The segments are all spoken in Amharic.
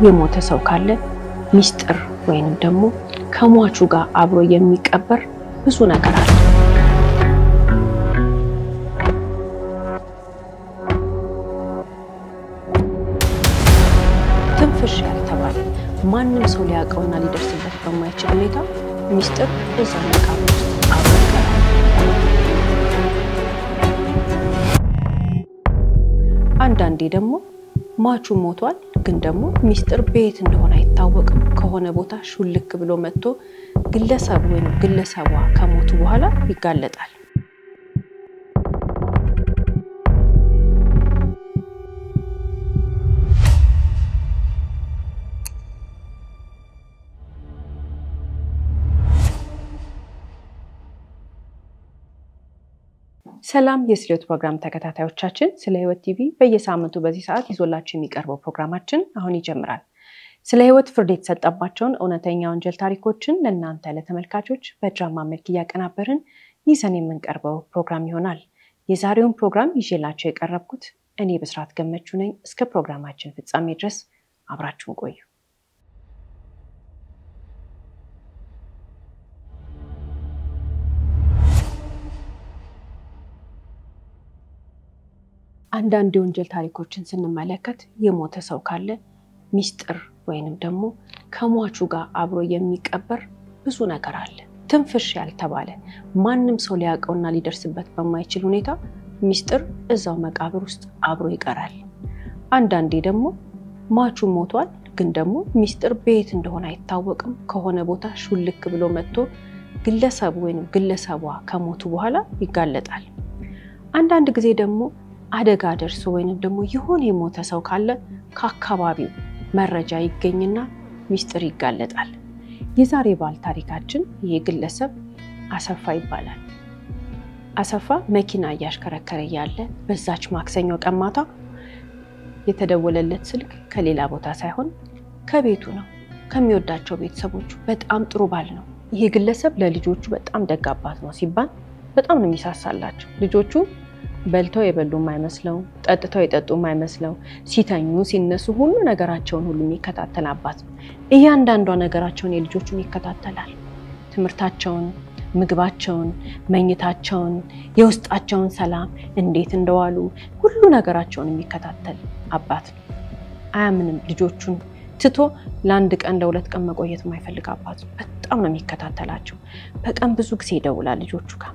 የሞተ ሰው ካለ ሚስጥር ወይንም ደግሞ ከሟቹ ጋር አብሮ የሚቀበር ብዙ ነገር አለ። ትንፍሽ ያልተባለ ማንንም ሰው ሊያውቀውና ሊደርስበት በማይችል ሁኔታ ሚስጥር እዛ መቃብር ውስጥ አብሮ ይቀራል። አንዳንዴ ደግሞ ማቹ ሞቷል ግን ደግሞ ሚስጥር ቤት እንደሆነ አይታወቅም ከሆነ ቦታ ሹልክ ብሎ መጥቶ ግለሰብ ወይ ግለሰቧ ከሞቱ በኋላ ይጋለጣል። ሰላም የስሪዮት ፕሮግራም ተከታታዮቻችን ስለ ህይወት ቲቪ በየሳምንቱ በዚህ ሰዓት ይዞላችሁ የሚቀርበው ፕሮግራማችን አሁን ይጀምራል። ስለ ህይወት ፍርድ የተሰጠባቸውን እውነተኛ ወንጀል ታሪኮችን ለእናንተ ለተመልካቾች በድራማ መልክ ያቀናበርን ይዘን የምንቀርበው ፕሮግራም ይሆናል። የዛሬውን ፕሮግራም ይዤላችሁ የቀረብኩት እኔ በስራት ገመቹ ነኝ። እስከ ፕሮግራማችን ፍጻሜ ድረስ አብራችሁን ቆዩ። አንዳንድ የወንጀል ታሪኮችን ስንመለከት የሞተ ሰው ካለ ሚስጥር ወይንም ደግሞ ከሟቹ ጋር አብሮ የሚቀበር ብዙ ነገር አለ። ትንፍሽ ያልተባለ ማንንም ሰው ሊያውቀውና ሊደርስበት በማይችል ሁኔታ ሚስጥር እዛው መቃብር ውስጥ አብሮ ይቀራል። አንዳንዴ ደግሞ ሟቹ ሞቷል ግን ደግሞ ሚስጥር ቤት እንደሆነ አይታወቅም ከሆነ ቦታ ሹልክ ብሎ መጥቶ ግለሰብ ወይንም ግለሰቧ ከሞቱ በኋላ ይጋለጣል። አንዳንድ ጊዜ ደግሞ አደጋ ደርሶ ወይንም ደግሞ የሆነ የሞተ ሰው ካለ ከአካባቢው መረጃ ይገኝና ሚስጥር ይጋለጣል። የዛሬ ባል ታሪካችን ይሄ ግለሰብ አሰፋ ይባላል። አሰፋ መኪና ያሽከረከረ ያለ በዛች ማክሰኞ ቀን ማታ የተደወለለት ስልክ ከሌላ ቦታ ሳይሆን ከቤቱ ነው። ከሚወዳቸው ቤተሰቦቹ በጣም ጥሩ ባል ነው። ይሄ ግለሰብ ለልጆቹ በጣም ደግ አባት ነው ሲባል በጣም ነው የሚሳሳላቸው። ልጆቹ በልተው የበሉ ማይመስለው ጠጥተው የጠጡ ማይመስለው ሲተኙ ሲነሱ ሁሉ ነገራቸውን ሁሉ የሚከታተል አባት ነው። እያንዳንዷ ነገራቸውን የልጆቹን ይከታተላል። ትምህርታቸውን፣ ምግባቸውን፣ መኝታቸውን፣ የውስጣቸውን ሰላም እንዴት እንደዋሉ ሁሉ ነገራቸውን የሚከታተል አባት ነው። አያምንም ልጆቹን ትቶ ለአንድ ቀን ለሁለት ቀን መቆየት የማይፈልግ አባት ነው። በጣም ነው የሚከታተላቸው። በቀን ብዙ ጊዜ ይደውላል ልጆቹ ጋር።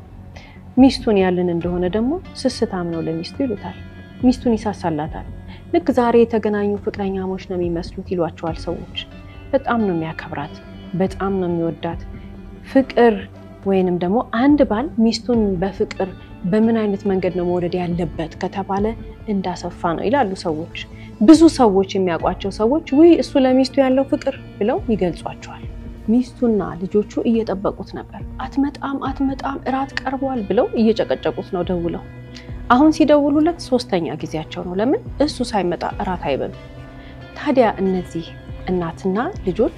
ሚስቱን ያለን እንደሆነ ደግሞ ስስታም ነው ለሚስቱ ይሉታል። ሚስቱን ይሳሳላታል። ልክ ዛሬ የተገናኙ ፍቅረኛሞች ነው የሚመስሉት ይሏቸዋል ሰዎች። በጣም ነው የሚያከብራት፣ በጣም ነው የሚወዳት። ፍቅር ወይንም ደግሞ አንድ ባል ሚስቱን በፍቅር በምን አይነት መንገድ ነው መውደድ ያለበት ከተባለ እንዳሰፋ ነው ይላሉ ሰዎች። ብዙ ሰዎች የሚያውቋቸው ሰዎች ወይ እሱ ለሚስቱ ያለው ፍቅር ብለው ይገልጿቸዋል። ሚስቱና ልጆቹ እየጠበቁት ነበር። አትመጣም እራት ቀርቧል ብለው እየጨቀጨቁት ነው ደውለው። አሁን ሲደውሉለት ሶስተኛ ጊዜያቸው ነው። ለምን እሱ ሳይመጣ እራት አይበሉ? ታዲያ እነዚህ እናትና ልጆች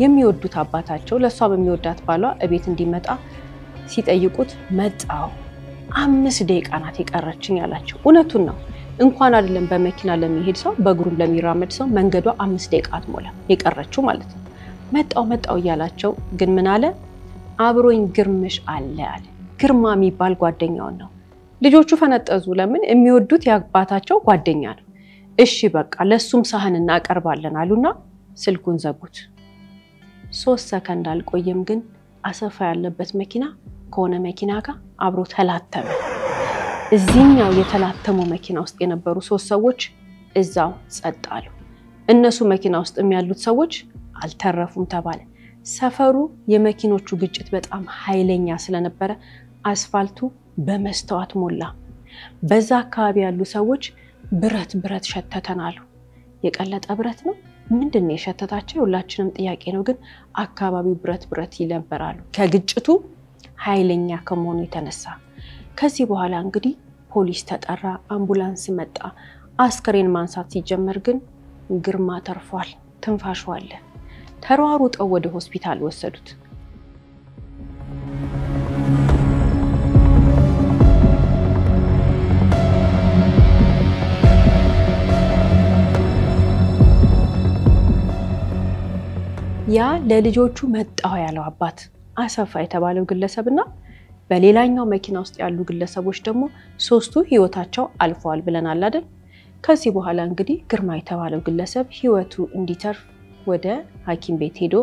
የሚወዱት አባታቸው ለሷ በሚወዳት ባሏ እቤት እንዲመጣ ሲጠይቁት መጣው 5 ደቂቃ ናት የቀረችኝ ያላቸው። እውነቱን ነው። እንኳን አይደለም በመኪና ለሚሄድ ሰው በእግሩም ለሚራመድ ሰው መንገዷ 5 ደቂቃ አትሞላ የቀረችው ማለት ነው። መጣው እያላቸው ግን ምን አለ? አብሮኝ ግርምሽ አለ አለ። ግርማ የሚባል ጓደኛው ነው። ልጆቹ ፈነጠዙ። ለምን? የሚወዱት ያባታቸው ጓደኛ ነው። እሺ በቃ ለሱም ሳህን እናቀርባለን አሉና ስልኩን ዘጉት። 3 ሰከንድ አልቆየም ግን አሰፋ ያለበት መኪና ከሆነ መኪና ጋር አብሮ ተላተመ። እዚህኛው የተላተሙ መኪና ውስጥ የነበሩ 3 ሰዎች እዛው ጸጥ አሉ። እነሱ መኪና ውስጥ ያሉት ሰዎች አልተረፉም ተባለ። ሰፈሩ የመኪኖቹ ግጭት በጣም ኃይለኛ ስለነበረ አስፋልቱ በመስተዋት ሞላ። በዛ አካባቢ ያሉ ሰዎች ብረት ሸተተናሉ። የቀለጠ ብረት ነው ምንድነው የሸተታቸው? ሁላችንም ጥያቄ ነው። ግን አካባቢው ብረት ይለበራሉ ከግጭቱ ኃይለኛ ከመሆኑ የተነሳ። ከዚህ በኋላ እንግዲህ ፖሊስ ተጠራ፣ አምቡላንስ መጣ። አስከሬን ማንሳት ሲጀመር ግን ግርማ ተርፏል፣ ትንፋሹ አለ። ተሯሩጠው ወደ ሆስፒታል ወሰዱት። ያ ለልጆቹ መጣው ያለው አባት አሰፋ የተባለው ግለሰብና በሌላኛው መኪና ውስጥ ያሉ ግለሰቦች ደግሞ ሶስቱ ህይወታቸው አልፈዋል ብለናል አይደል? ከዚህ በኋላ እንግዲህ ግርማ የተባለው ግለሰብ ህይወቱ እንዲተርፍ ወደ ሐኪም ቤት ሄዶ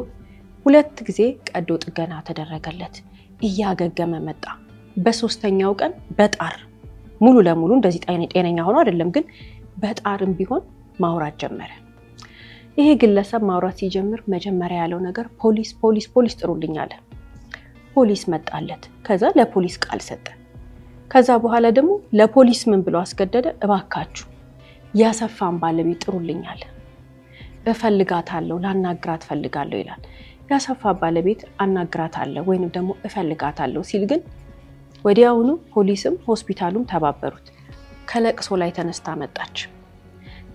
2 ጊዜ ቀዶ ጥገና ተደረገለት። እያገገመ መጣ። በሶስተኛው ቀን በጣር ሙሉ ለሙሉ እንደዚህ ጤነኛ ሆኖ አይደለም ግን በጣርም ቢሆን ማውራት ጀመረ። ይሄ ግለሰብ ማውራት ሲጀምር መጀመሪያ ያለው ነገር ፖሊስ ጥሩልኝ አለ። ፖሊስ መጣለት። ከዛ ለፖሊስ ቃል ሰጠ። ከዛ በኋላ ደግሞ ለፖሊስ ምን ብሎ አስገደደ? እባካችሁ ያሰፋን ባለቤት ጥሩልኝ አለ። እፈልጋታለሁ ላናግራት ፈልጋለሁ ይላል። ያሰፋ ባለቤት አናግራታለሁ ወይንም ደግሞ እፈልጋታለሁ ሲል ግን ወዲያውኑ ፖሊስም ሆስፒታሉም ተባበሩት። ከለቅሶ ላይ ተነስታ መጣች።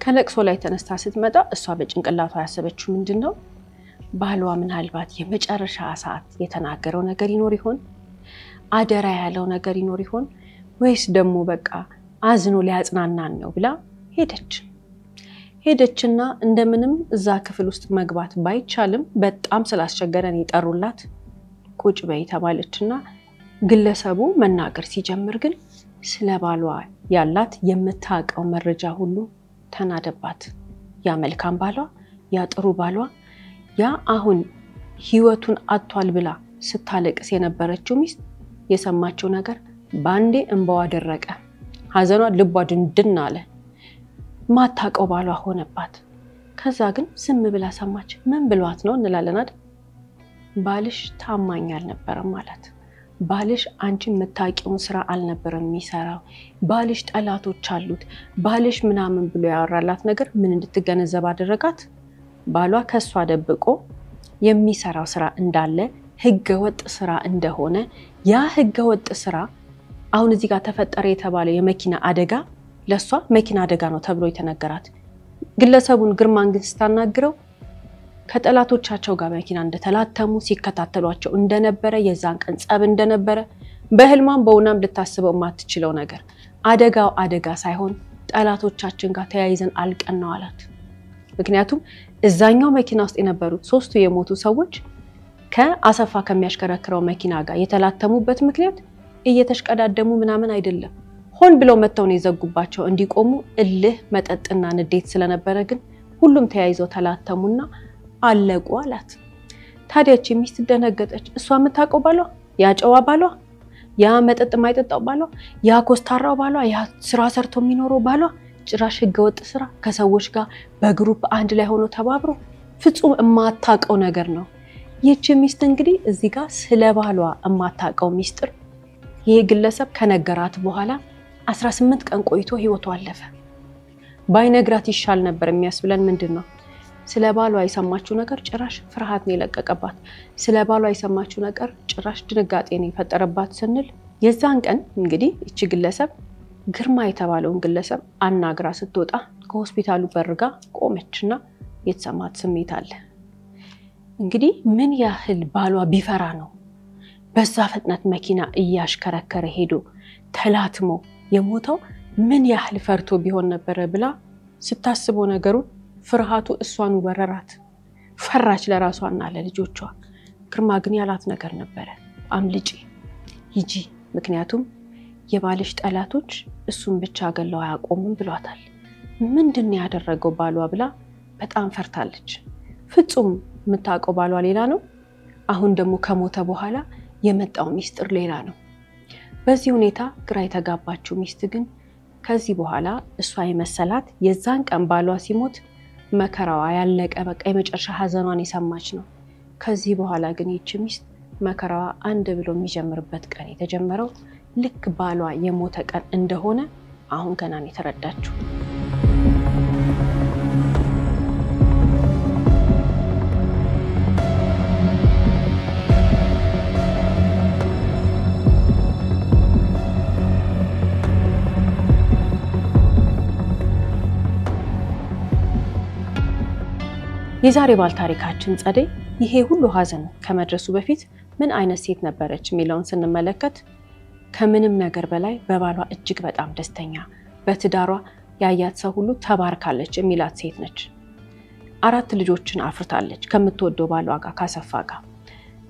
ከለቅሶ ላይ ተነስታ ስትመጣ እሷ በጭንቅላቷ ያሰበችው ምንድነው? ባሏ ምናልባት የመጨረሻ ሰዓት የተናገረው ነገር ይኖር ይሆን? አደራ ያለው ነገር ይኖር ይሆን? ወይስ ደግሞ በቃ አዝኖ ሊያጽናናን ነው ብላ ሄደችና እንደምንም እዛ ክፍል ውስጥ መግባት ባይቻልም በጣም ስላስቸገረን ይጠሩላት ቁጭ በይ ተባለችና ግለሰቡ መናገር ሲጀምር ግን ስለ ባሏ ያላት የምታቀው መረጃ ሁሉ ተናደባት። ያ መልካም ባሏ፣ ያ ጥሩ ባሏ፣ ያ አሁን ህይወቱን አጥቷል ብላ ስታለቅስ የነበረችው ሚስት የሰማችው ነገር ባንዴ እንባዋ ደረቀ። ሐዘኗ ልቧ ድንድን አለ። ማታቀው ባሏ ሆነባት። ከዛ ግን ዝም ብላ ሰማች። ምን ብሏት ነው እንላለን አይደል? ባልሽ ታማኝ አልነበረም ማለት። ባልሽ አንቺ የምታቂውን ስራ አልነበረም የሚሰራው። ባልሽ ጠላቶች አሉት። ባልሽ ምናምን ብሎ ያወራላት ነገር ምን እንድትገነዘብ አደረጋት? ባሏ ከሷ ደብቆ የሚሰራው ስራ እንዳለ ህገወጥ ስራ እንደሆነ ያ ህገወጥ ስራ አሁን እዚህ ጋር ተፈጠረ የተባለው የመኪና አደጋ ለሷ መኪና አደጋ ነው ተብሎ የተነገራት። ግለሰቡን ግርማን ግን ስታናግረው ከጠላቶቻቸው ጋር መኪና እንደተላተሙ ሲከታተሏቸው እንደነበረ የዛን ቀን ጸብ እንደነበረ በህልማም በውናም ልታስበው ማትችለው ነገር አደጋው አደጋ ሳይሆን ጠላቶቻችን ጋር ተያይዘን አልቀን ነው አላት። ምክንያቱም እዛኛው መኪና ውስጥ የነበሩት ሶስቱ የሞቱ ሰዎች ከአሰፋ ከሚያሽከረክረው መኪና ጋር የተላተሙበት ምክንያት እየተሽቀዳደሙ ምናምን አይደለም። ሆን ብለው መተው ነው የዘጉባቸው እንዲቆሙ እልህ መጠጥና ንዴት ስለነበረ ግን ሁሉም ተያይዘው ተላተሙና አለቁ አላት። ታዲያች ሚስት ደነገጠች። እሷ የምታውቀው ባሏ፣ ያ ጨዋ ባሏ፣ ያ መጠጥ የማይጠጣው ባሏ፣ ያ ኮስታራው ባሏ፣ ያ ስራ ሰርቶ የሚኖረው ባሏ ጭራሽ ህገወጥ ስራ ከሰዎች ጋር በግሩፕ አንድ ላይ ሆኖ ተባብሮ ፍጹም የማታውቀው ነገር ነው። ይህች ሚስት እንግዲህ እዚህ ጋር ስለ ባሏ የማታውቀው ሚስጥር ይሄ ግለሰብ ከነገራት በኋላ 18 ቀን ቆይቶ ህይወቱ አለፈ። ባይነግራት ይሻል ነበር የሚያስብለን ምንድነው? ስለ ባሏ የሰማችው ነገር ጭራሽ ፍርሃት ነው የለቀቀባት። ስለ ባሏ የሰማችው ነገር ጭራሽ ድንጋጤ ነው የፈጠረባት ስንል የዛን ቀን እንግዲህ እቺ ግለሰብ ግርማ የተባለውን ግለሰብ አናግራ ስትወጣ ከሆስፒታሉ በርጋ ቆመችና የተሰማት ስሜት አለ። እንግዲህ ምን ያህል ባሏ ቢፈራ ነው በዛ ፍጥነት መኪና እያሽከረከረ ሄዶ ተላትሞ የሞተው? ምን ያህል ፈርቶ ቢሆን ነበር ብላ ስታስበው ነገሩን ፍርሃቱ እሷን ወረራት። ፈራች ለራሷና ለልጆቿ። ግርማ ግን ያላት ነገር ነበር፣ አምልጪ ሂጂ፣ ምክንያቱም የባልሽ ጠላቶች እሱን ብቻ ገለው አያቆሙም ብሏታል። ምንድነው ያደረገው ባሏ ብላ በጣም ፈርታለች። ፍጹም የምታውቀው ባሏ ሌላ ነው። አሁን ደግሞ ከሞተ በኋላ የመጣው ሚስጥር ሌላ ነው። በዚህ ሁኔታ ግራ የተጋባችው ሚስት ግን ከዚህ በኋላ እሷ የመሰላት የዛን ቀን ባሏ ሲሞት መከራዋ ያለቀ በቃ የመጨረሻ ሐዘኗን የሰማች ነው። ከዚህ በኋላ ግን ይህች ሚስት መከራዋ አንድ ብሎ የሚጀምርበት ቀን የተጀመረው ልክ ባሏ የሞተ ቀን እንደሆነ አሁን ገና ነው የተረዳችው። የዛሬ ባል ታሪካችን ጸደይ ይሄ ሁሉ ሐዘን ከመድረሱ በፊት ምን አይነት ሴት ነበረች የሚለውን ስንመለከት ከምንም ነገር በላይ በባሏ እጅግ በጣም ደስተኛ በትዳሯ ያያት ሰው ሁሉ ተባርካለች የሚላት ሴት ነች። 4 ልጆችን አፍርታለች ከምትወደው ባሏ ጋር ካሰፋ ጋር።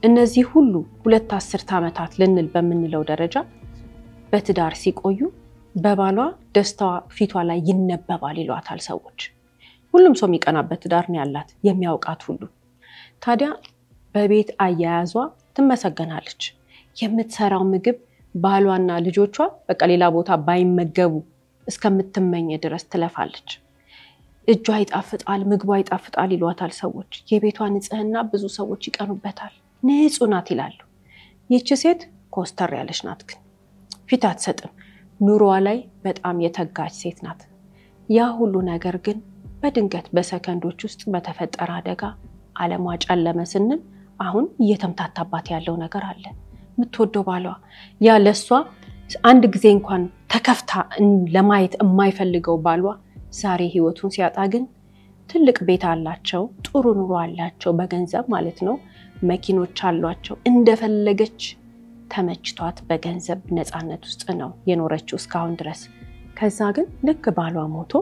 እነዚህ ሁሉ 2 ዓመታት ልንል በምንለው ደረጃ በትዳር ሲቆዩ በባሏ ደስታዋ ፊቷ ላይ ይነበባል ይሏታል ሰዎች። ሁሉም ሰው የሚቀናበት ትዳር ነው ያላት የሚያውቃት ሁሉ። ታዲያ በቤት አያያዟ ትመሰገናለች። የምትሰራው ምግብ ባሏና ልጆቿ በቃ ሌላ ቦታ ባይመገቡ እስከምትመኝ ድረስ ትለፋለች። እጇ ይጣፍጣል፣ ምግቧ ይጣፍጣል ይሏታል ሰዎች። የቤቷ ንጽህና ብዙ ሰዎች ይቀኑበታል። ንጹህ ናት ይላሉ። ይህች ሴት ኮስተር ያለች ናት፣ ግን ፊት አትሰጥም። ኑሮዋ ላይ በጣም የተጋች ሴት ናት። ያ ሁሉ ነገር ግን በድንገት በሰከንዶች ውስጥ በተፈጠረ አደጋ ዓለሟ ጨለመ ስንል አሁን እየተምታታባት ያለው ነገር አለ። የምትወደው ባሏ ያ ለሷ አንድ ጊዜ እንኳን ተከፍታ ለማየት የማይፈልገው ባሏ ዛሬ ህይወቱን ሲያጣ ግን ትልቅ ቤት አላቸው፣ ጥሩ ኑሮ አላቸው፣ በገንዘብ ማለት ነው። መኪኖች አሏቸው። እንደፈለገች ተመችቷት በገንዘብ ነፃነት ውስጥ ነው የኖረችው እስካሁን ድረስ። ከዛ ግን ልክ ባሏ ሞቶ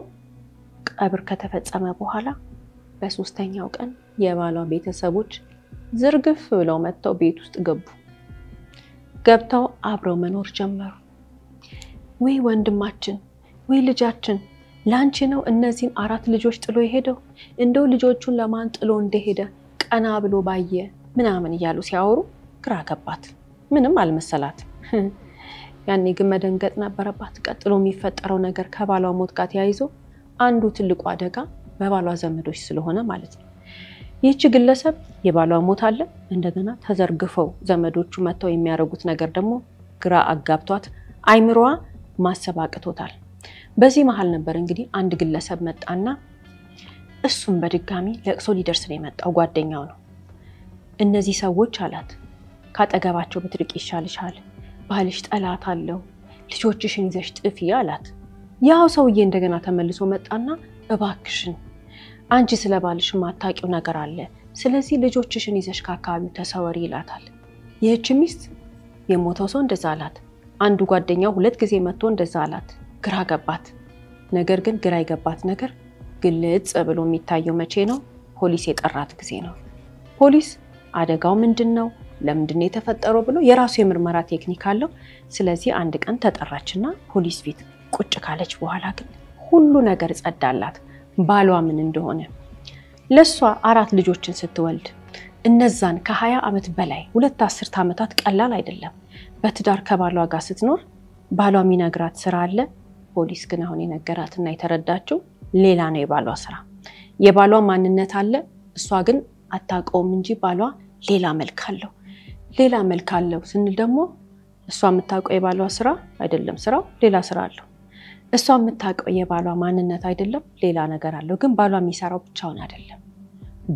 ቀብር ከተፈጸመ በኋላ በ3ኛው ቀን የባሏ ቤተሰቦች ዝርግፍ ብለው መጥተው ቤት ውስጥ ገቡ። ገብተው አብረው መኖር ጀመሩ። ወይ ወንድማችን፣ ወይ ልጃችን ላንቺ ነው እነዚህን 4 ልጆች ጥሎ የሄደው? እንደው ልጆቹን ለማን ጥሎ እንደሄደ ቀና ብሎ ባየ ምናምን እያሉ ሲያወሩ ግራ ገባት። ምንም አልመሰላት። ያኔ ግን መደንገጥ ነበረባት። ቀጥሎ የሚፈጠረው ነገር ከባሏ ሞት ጋር ተያይዞ አንዱ ትልቁ አደጋ በባሏ ዘመዶች ስለሆነ ማለት ነው። ይህች ግለሰብ የባሏ ሞት አለ፣ እንደገና ተዘርግፈው ዘመዶቹ መተው የሚያረጉት ነገር ደግሞ ግራ አጋብቷት አይምሮዋ ማሰብ አቅቶታል። በዚህ መሃል ነበር እንግዲህ አንድ ግለሰብ መጣና እሱም በድጋሚ ለቅሶ ሊደርስ ነው የመጣው። ጓደኛው ነው። እነዚህ ሰዎች አላት ካጠገባቸው ብትርቅ ይሻልሻል፣ ባልሽ ጠላት አለው፣ ልጆችሽን ይዘሽ ጥፊ አላት። ያው ሰውዬ እንደገና ተመልሶ መጣና እባክሽን አንቺ ስለባልሽ ማታቂው ነገር አለ፣ ስለዚህ ልጆችሽን ይዘሽ ከአካባቢው ተሰወሪ ይላታል። ይህች ሚስት የሞተው ሰው እንደዛ አላት። አንዱ ጓደኛው 2 ጊዜ መጥቶ እንደዛ አላት። ግራ ገባት። ነገር ግን ግራ የገባት ነገር ግልጽ ብሎ የሚታየው መቼ ነው? ፖሊስ የጠራት ጊዜ ነው። ፖሊስ አደጋው ምንድነው፣ ለምንድነው የተፈጠረው ብሎ የራሱ የምርመራ ቴክኒክ አለው። ስለዚህ አንድ ቀን ተጠራችና ፖሊስ ፊት ቁጭ ካለች በኋላ ግን ሁሉ ነገር ጸዳላት። ባሏ ምን እንደሆነ ለሷ 4 ልጆችን ስትወልድ እነዛን ከ20 ዓመት በላይ 2 ዓመታት ቀላል አይደለም በትዳር ከባሏ ጋር ስትኖር ባሏ ሚነግራት ስራ አለ። ፖሊስ ግን አሁን የነገራትና የተረዳችው ሌላ ነው የባሏ ስራ። የባሏ ማንነት አለ፣ እሷ ግን አታውቀውም እንጂ ባሏ ሌላ መልክ አለው። ሌላ መልክ አለው ስንል ደግሞ እሷ የምታውቀው የባሏ ስራ አይደለም፣ ስራው ሌላ ስራ አለው። እሷ የምታውቀው የባሏ ማንነት አይደለም፣ ሌላ ነገር አለው። ግን ባሏ የሚሰራው ብቻውን አይደለም፣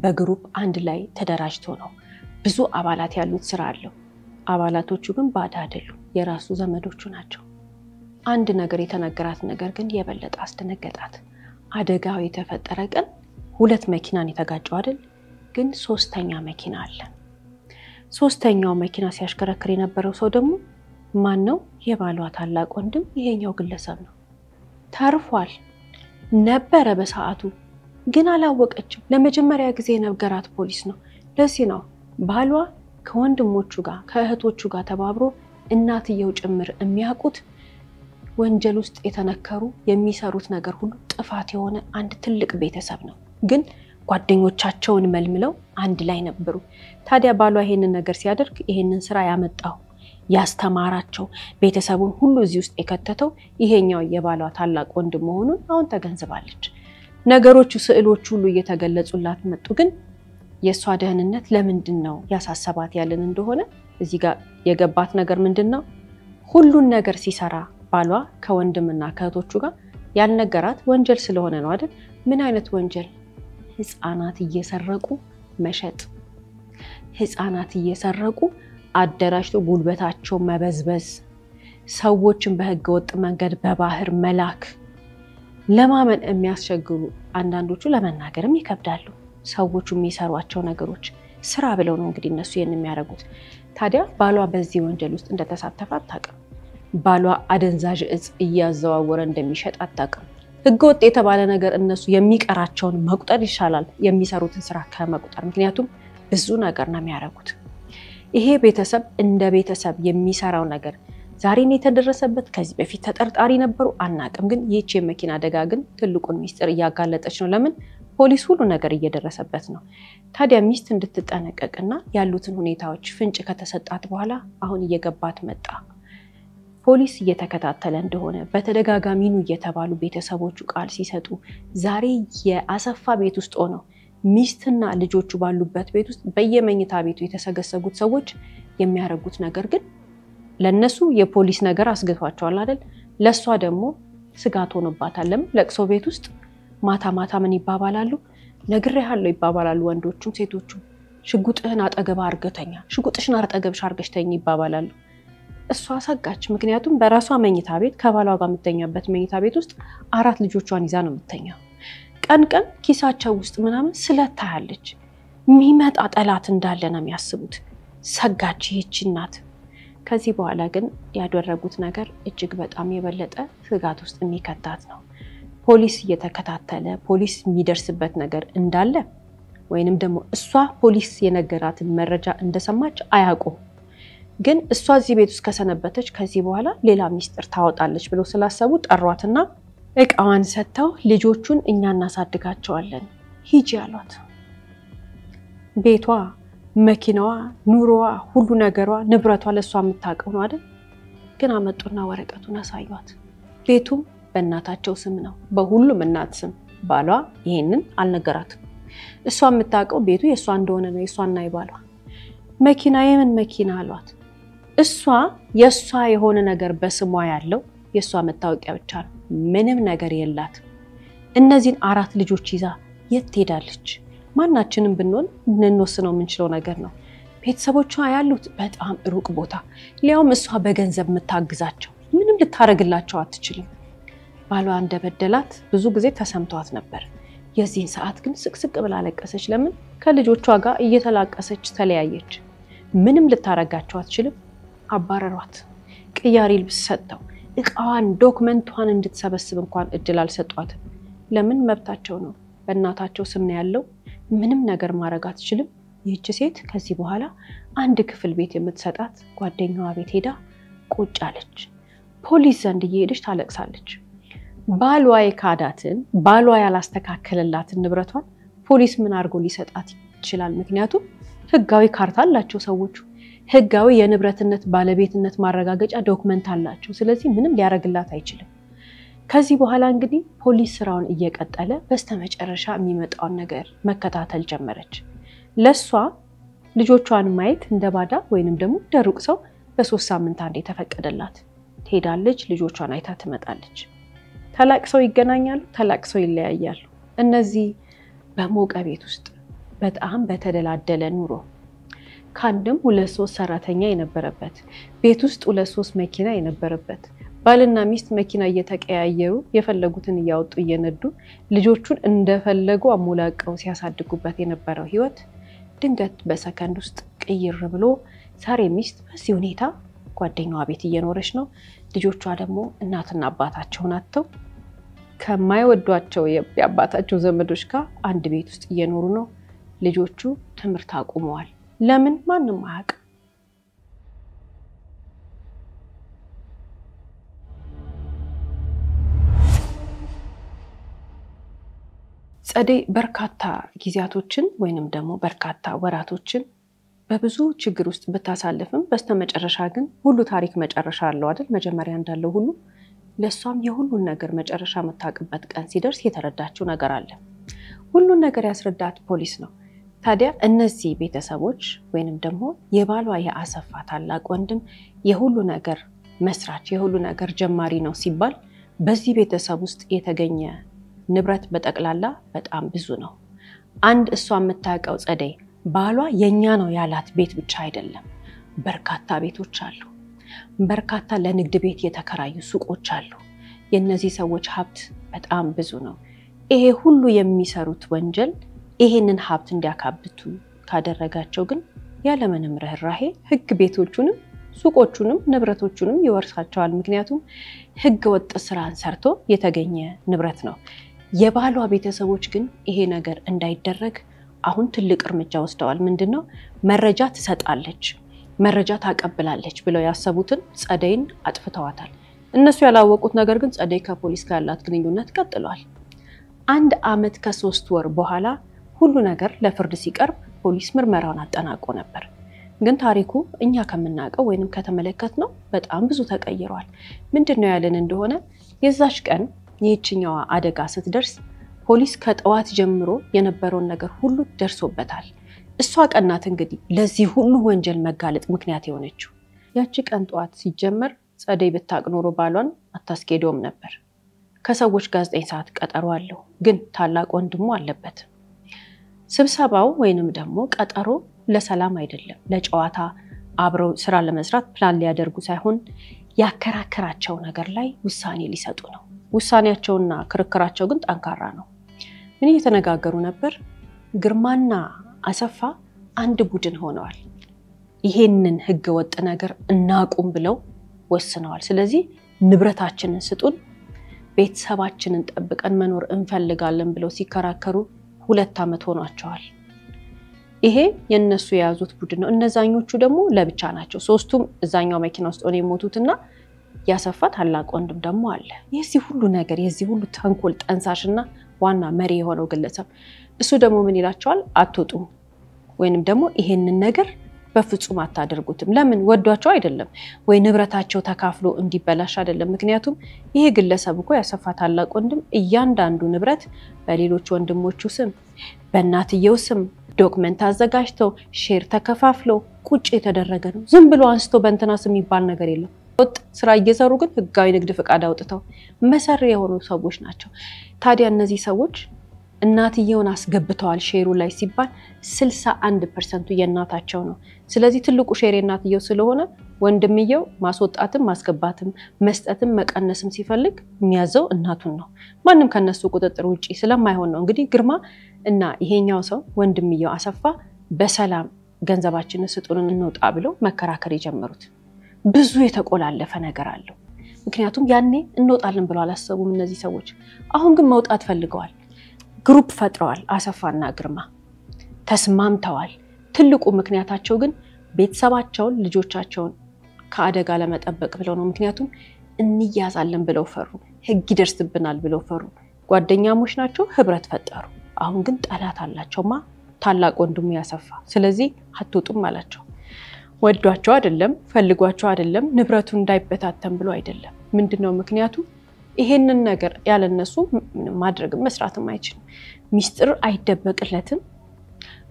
በግሩፕ አንድ ላይ ተደራጅቶ ነው። ብዙ አባላት ያሉት ስራ አለው። አባላቶቹ ግን ባዳ አይደሉም፣ የራሱ ዘመዶቹ ናቸው። አንድ ነገር የተነገራት ነገር ግን የበለጠ አስደነገጣት። አደጋው የተፈጠረ ቀን 2 መኪናን የተጋጨው አይደል? ግን 3ኛ መኪና አለ። 3ኛው መኪና ሲያሽከረክር የነበረው ሰው ደግሞ ማን ነው? የባሏ ታላቅ ወንድም ይሄኛው ግለሰብ ነው። ተርፏል ነበረ በሰዓቱ፣ ግን አላወቀችም። ለመጀመሪያ ጊዜ ነገራት ፖሊስ ነው። ለዚህ ነው ባሏ ከወንድሞቹ ጋር ከእህቶቹ ጋር ተባብሮ እናትየው ጭምር የሚያውቁት ወንጀል ውስጥ የተነከሩ የሚሰሩት ነገር ሁሉ ጥፋት የሆነ አንድ ትልቅ ቤተሰብ ነው። ግን ጓደኞቻቸውን መልምለው አንድ ላይ ነበሩ። ታዲያ ባሏ ይሄንን ነገር ሲያደርግ ይሄንን ስራ ያመጣው ያስተማራቸው ቤተሰቡን ሁሉ እዚህ ውስጥ የከተተው ይሄኛው የባሏ ታላቅ ወንድም መሆኑን አሁን ተገንዝባለች። ነገሮቹ ስዕሎቹ ሁሉ እየተገለጹላት መጡ። ግን የሷ ደህንነት ለምንድነው ያሳሰባት ያለን እንደሆነ እዚህ ጋር የገባት ነገር ምንድነው? ሁሉን ነገር ሲሰራ ባሏ ከወንድምና ከእህቶቹ ጋር ያልነገራት ወንጀል ስለሆነ ነው አይደል? ምን አይነት ወንጀል? ህፃናት እየሰረቁ መሸጥ፣ ህፃናት እየሰረቁ አደራጅቶ ጉልበታቸው መበዝበዝ፣ ሰዎችን በህገ ወጥ መንገድ በባህር መላክ፣ ለማመን የሚያስቸግሩ አንዳንዶቹ ለመናገርም ይከብዳሉ። ሰዎቹ የሚሰሯቸው ነገሮች ስራ ብለው ነው እንግዲህ እነሱ የሚያደርጉት። ታዲያ ባሏ በዚህ ወንጀል ውስጥ እንደተሳተፈ አታውቅም። ባሏ አደንዛዥ እጽ እያዘዋወረ እንደሚሸጥ አታውቅም። ህገወጥ የተባለ ነገር እነሱ የሚቀራቸውን መቁጠር ይሻላል የሚሰሩትን ስራ ከመቁጠር ምክንያቱም ብዙ ነገር ነው የሚያደርጉት ይሄ ቤተሰብ እንደ ቤተሰብ የሚሰራው ነገር ዛሬን የተደረሰበት ከዚህ በፊት ተጠርጣሪ ነበሩ አናቅም ግን ይህች የመኪና አደጋ ግን ትልቁን ሚስጥር ያጋለጠች ነው ለምን ፖሊስ ሁሉ ነገር እየደረሰበት ነው ታዲያ ሚስት እንድትጠነቀቅና ያሉትን ሁኔታዎች ፍንጭ ከተሰጣት በኋላ አሁን እየገባት መጣ ፖሊስ እየተከታተለ እንደሆነ በተደጋጋሚ ነው እየተባሉ ቤተሰቦቹ ቃል ሲሰጡ ዛሬ የአሰፋ ቤት ውስጥ ሆነው ሚስትና ልጆቹ ባሉበት ቤት ውስጥ በየመኝታ ቤቱ የተሰገሰጉት ሰዎች የሚያረጉት ነገር ግን ለነሱ የፖሊስ ነገር አስገቷቸዋል አይደል ለሷ ደግሞ ስጋት ሆኖባታል ለቅሶ ቤት ውስጥ ማታ ምን ይባባላሉ ነግሬሃለሁ ይባባላሉ ወንዶቹም ሴቶቹም ሽጉጥህን አጠገብ አርገተኛ ሽጉጥሽን አርጠገብሽ አርገሽተኝ ይባባላሉ እሷ ሰጋች ምክንያቱም በራሷ መኝታ ቤት ከባሏ ጋር የምትተኛበት መኝታ ቤት ውስጥ 4 ልጆቿን ይዛ ነው የምትተኛው ቀን ኪሳቸው ውስጥ ምናምን ስለታያለች ሚመጣ ጠላት እንዳለ ነው የሚያስቡት ሰጋች ይህች እናት ከዚህ በኋላ ግን ያደረጉት ነገር እጅግ በጣም የበለጠ ስጋት ውስጥ የሚከታት ነው ፖሊስ እየተከታተለ ፖሊስ የሚደርስበት ነገር እንዳለ ወይንም ደግሞ እሷ ፖሊስ የነገራትን መረጃ እንደሰማች አያውቁም ግን እሷ እዚህ ቤት ውስጥ ከሰነበተች ከዚህ በኋላ ሌላ ሚስጥር ታወጣለች ብለው ስላሰቡ ጠሯትና እቃዋን ሰጥተው ልጆቹን እኛ እናሳድጋቸዋለን ሂጂ አሏት ቤቷ መኪናዋ ኑሮዋ ሁሉ ነገሯ ንብረቷ ለሷ የምታቀው ነው አይደል ግን አመጡና ወረቀቱን አሳዩት ቤቱም በእናታቸው ስም ነው በሁሉም እናት ስም ባሏ ይሄንን አልነገራትም እሷ የምታቀው ቤቱ የሷ እንደሆነ ነው የሷና ይባሏ መኪና የምን መኪና አሏት እሷ የሷ የሆነ ነገር በስሟ ያለው የሷ መታወቂያ ብቻ ነው ምንም ነገር የላት እነዚህን 4 ልጆች ይዛ የት ሄዳለች ማናችንም ብንሆን እንወስነው የምንችለው ነገር ነው ቤተሰቦቿ ያሉት በጣም ሩቅ ቦታ ሊያውም እሷ በገንዘብ መታግዛቸው ምንም ልታረግላቸው አትችልም ባሏ እንደበደላት ብዙ ጊዜ ተሰምቷት ነበር የዚህን ሰዓት ግን ስቅስቅ ብላ ለቀሰች ለምን ከልጆቿ ጋር እየተላቀሰች ተለያየች ምንም ልታረጋቸው አትችልም አባረሯት ቅያሪ ልብስ ሰጥተው እቃዋን ዶክመንቷን እንድትሰበስብ እንኳን እድል አልሰጧትም ለምን መብታቸው ነው በእናታቸው ስም ነው ያለው ምንም ነገር ማረግ አትችልም ይህች ሴት ከዚህ በኋላ አንድ ክፍል ቤት የምትሰጣት ጓደኛዋ ቤት ሄዳ ቁጭ አለች ፖሊስ ዘንድ እየሄደች ታለቅሳለች ባሏ የካዳትን ባሏ ያላስተካከለላትን ንብረቷን ፖሊስ ምን አርጎ ሊሰጣት ይችላል ምክንያቱም ህጋዊ ካርታ አላቸው ሰዎቹ ህጋዊ የንብረትነት ባለቤትነት ማረጋገጫ ዶክመንት አላቸው ስለዚህ ምንም ሊያረግላት አይችልም ከዚህ በኋላ እንግዲህ ፖሊስ ስራውን እየቀጠለ በስተመጨረሻ የሚመጣው ነገር መከታተል ጀመረች ለሷ ልጆቿን ማየት እንደባዳ ወይንም ደግሞ ደሩቅ ሰው በ3 ሳምንት አንዴ ተፈቀደላት ትሄዳለች ልጆቿን አይታ ትመጣለች ተላቅሰው ይገናኛሉ ተላቅሰው ይለያያሉ እነዚህ በሞቀ ቤት ውስጥ በጣም በተደላደለ ኑሮ ካንድም 2-3 ሰራተኛ የነበረበት ቤት ውስጥ 2-3 መኪና የነበረበት ባልና ሚስት መኪና እየተቀያየሩ የፈለጉትን ያወጡ እየነዱ ልጆቹን እንደፈለጉ አሞላቀው ሲያሳድጉበት የነበረው ህይወት ድንገት በሰከንድ ውስጥ ቅይር ብሎ ዛሬ ሚስት በዚህ ሁኔታ ጓደኛዋ ቤት እየኖረች ነው ልጆቿ ደግሞ እናትና አባታቸውን አጥተው ከማይወዷቸው የአባታቸው ዘመዶች ጋር አንድ ቤት ውስጥ እየኖሩ ነው ልጆቹ ትምህርት አቁመዋል ለምን ማንንም አያውቅ ጸደይ በርካታ ጊዜያቶችን ወይንም ደግሞ በርካታ ወራቶችን በብዙ ችግር ውስጥ በታሳለፈም በስተመጨረሻ ግን ሁሉ ታሪክ መጨረሻ አለው አይደል መጀመሪያ እንዳለው ሁሉ ለሷም የሁሉን ነገር መጨረሻ መታቀበት ቀን ሲደርስ የተረዳችው ነገር አለ ሁሉን ነገር ያስረዳት ፖሊስ ነው ታዲያ እነዚህ ቤተሰቦች ወይንም ደግሞ የባሏ የአሰፋ ታላቅ ወንድም የሁሉ ነገር መስራች የሁሉ ነገር ጀማሪ ነው ሲባል በዚህ ቤተሰብ ውስጥ የተገኘ ንብረት በጠቅላላ በጣም ብዙ ነው አንድ እሷ የምታቀው ጸደይ ባሏ የኛ ነው ያላት ቤት ብቻ አይደለም በርካታ ቤቶች አሉ በርካታ ለንግድ ቤት የተከራዩ ሱቆች አሉ የነዚህ ሰዎች ሀብት በጣም ብዙ ነው ይሄ ሁሉ የሚሰሩት ወንጀል ይሄንን ሀብት እንዲያካብቱ ካደረጋቸው ግን ያለምንም ርህራሄ ህግ ቤቶቹንም ሱቆቹንም ንብረቶቹንም ይወርሳቸዋል። ምክንያቱም ህገ ወጥ ስራን ሰርቶ የተገኘ ንብረት ነው። የባሏ ቤተሰቦች ግን ይሄ ነገር እንዳይደረግ አሁን ትልቅ እርምጃ ወስደዋል። ምንድነው? መረጃ ትሰጣለች፣ መረጃ ታቀብላለች ብለው ያሰቡትን ጸደይን አጥፍተዋታል። እነሱ ያላወቁት ነገር ግን ጸደይ ከፖሊስ ጋር ያላት ግንኙነት ቀጥሏል። 1 ዓመት ከ3 ወር በኋላ ሁሉ ነገር ለፍርድ ሲቀርብ ፖሊስ ምርመራውን አጠናቆ ነበር። ግን ታሪኩ እኛ ከምናቀው ወይንም ከተመለከትነው በጣም ብዙ ተቀይሯል። ምንድነው ያለን እንደሆነ የዛሽ ቀን የእቺኛዋ አደጋ ስትደርስ ፖሊስ ከጠዋት ጀምሮ የነበረውን ነገር ሁሉ ደርሶበታል። እሷ ቀናት እንግዲህ ለዚህ ሁሉ ወንጀል መጋለጥ ምክንያት የሆነችው። ያቺ ቀን ጠዋት ሲጀመር ጸደይ ብታቅ ኖሮ ባሏን አታስኬደውም ነበር። ከሰዎች ጋር 9 ሰዓት ቀጠሮ አለው፣ ግን ታላቅ ወንድሙ አለበት። ስብሰባው ወይንም ደግሞ ቀጠሮ ለሰላም አይደለም፣ ለጨዋታ አብረው ስራ ለመስራት ፕላን ሊያደርጉ ሳይሆን ያከራከራቸው ነገር ላይ ውሳኔ ሊሰጡ ነው። ውሳኔያቸውና ክርክራቸው ግን ጠንካራ ነው። ምን እየተነጋገሩ ነበር? ግርማና አሰፋ አንድ ቡድን ሆነዋል። ይሄንን ህገ ወጥ ነገር እናቁም ብለው ወስነዋል። ስለዚህ ንብረታችንን ስጡን፣ ቤተሰባችንን ጠብቀን መኖር እንፈልጋለን ብለው ሲከራከሩ 2 ዓመት ሆኗቸዋል። ይሄ የነሱ የያዙት ቡድን ነው። እነዛኞቹ ደግሞ ለብቻ ናቸው። ሶስቱም እዛኛው መኪና ውስጥ ሆነ የሞቱትና ያሰፋ ታላቅ ወንድም ደግሞ አለ። የዚህ ሁሉ ነገር የዚህ ሁሉ ተንኮል ጠንሳሽና ዋና መሪ የሆነው ግለሰብ እሱ ደግሞ ምን ይላቸዋል? አትወጡም ወይንም ደግሞ ይሄንን ነገር በፍጹም አታደርጉትም። ለምን? ወዷቸው አይደለም ወይ ንብረታቸው ተካፍሎ እንዲበላሽ አይደለም። ምክንያቱም ይሄ ግለሰብ እኮ ያሰፋ ታላቅ ወንድም እያንዳንዱ ንብረት በሌሎች ወንድሞቹ ስም በእናትየው ስም ዶክመንት አዘጋጅተው ሼር ተከፋፍለው ቁጭ የተደረገ ነው። ዝም ብሎ አንስቶ በእንትና ስም የሚባል ነገር የለም። ወጥ ስራ እየሰሩ ግን ህጋዊ ንግድ ፍቃድ አውጥተው መሰሪ የሆኑ ሰዎች ናቸው። ታዲያ እነዚህ ሰዎች እናትየውን አስገብተዋል ሼሩ ላይ ሲባል 61% የእናታቸው ነው። ስለዚህ ትልቁ ሼር የእናትየው ስለሆነ ወንድምየው ማስወጣትም ማስገባትም መስጠትም መቀነስም ሲፈልግ የሚያዘው እናቱን ነው። ማንም ከነሱ ቁጥጥር ውጪ ስለማይሆን ነው። እንግዲህ ግርማ እና ይሄኛው ሰው ወንድምየው አሰፋ በሰላም ገንዘባችንን ስጡን እንውጣ ብለው መከራከር የጀመሩት። ብዙ የተቆላለፈ ነገር አለው። ምክንያቱም ያኔ እንወጣለን ብለው አላሰቡም እነዚህ ሰዎች። አሁን ግን መውጣት ፈልገዋል። ግሩፕ ፈጥረዋል። አሰፋና ግርማ ተስማምተዋል። ትልቁ ምክንያታቸው ግን ቤተሰባቸውን ልጆቻቸውን ከአደጋ ለመጠበቅ ብለው ነው። ምክንያቱም እንያዛለን ብለው ፈሩ፣ ህግ ይደርስብናል ብለው ፈሩ። ጓደኛሞች ናቸው፣ ህብረት ፈጠሩ። አሁን ግን ጠላት አላቸውማ ታላቅ ወንድሙ ያሰፋ። ስለዚህ አትወጡም አላቸው። ወዷቸው አይደለም፣ ፈልጓቸው አይደለም፣ ንብረቱ እንዳይበታተን ብሎ አይደለም። ምንድነው ምክንያቱ? ይሄንን ነገር ያለነሱ ማድረግ መስራትም አይችልም። ሚስጥር አይደበቅለትም።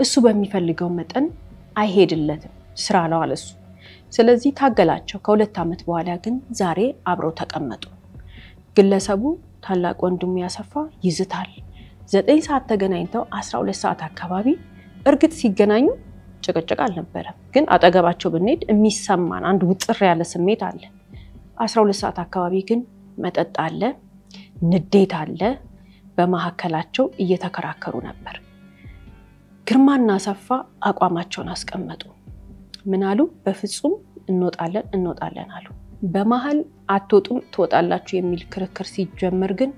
እሱ በሚፈልገው መጠን አይሄድለትም። ስራ ነው አለሱ። ስለዚህ ታገላቸው። ከ2 ዓመት በኋላ ግን ዛሬ አብረው ተቀመጡ። ግለሰቡ ታላቅ ወንድሙ ያሰፋ ይዝታል። 9 ሰዓት ተገናኝተው 12 ሰዓት አካባቢ እርግጥ ሲገናኙ ጭቅጭቅ አልነበረም። ግን አጠገባቸው ብንሄድ የሚሰማን አንድ ውጥር ያለ ስሜት አለ። 12 ሰዓት አካባቢ ግን መጠጥ አለ፣ ንዴት አለ። በመሐከላቸው እየተከራከሩ ነበር። ግርማና አሰፋ አቋማቸውን አስቀመጡ። ምን አሉ? በፍጹም እንወጣለን አሉ። በመሃል አትወጡም ትወጣላችሁ የሚል ክርክር ሲጀመር ግን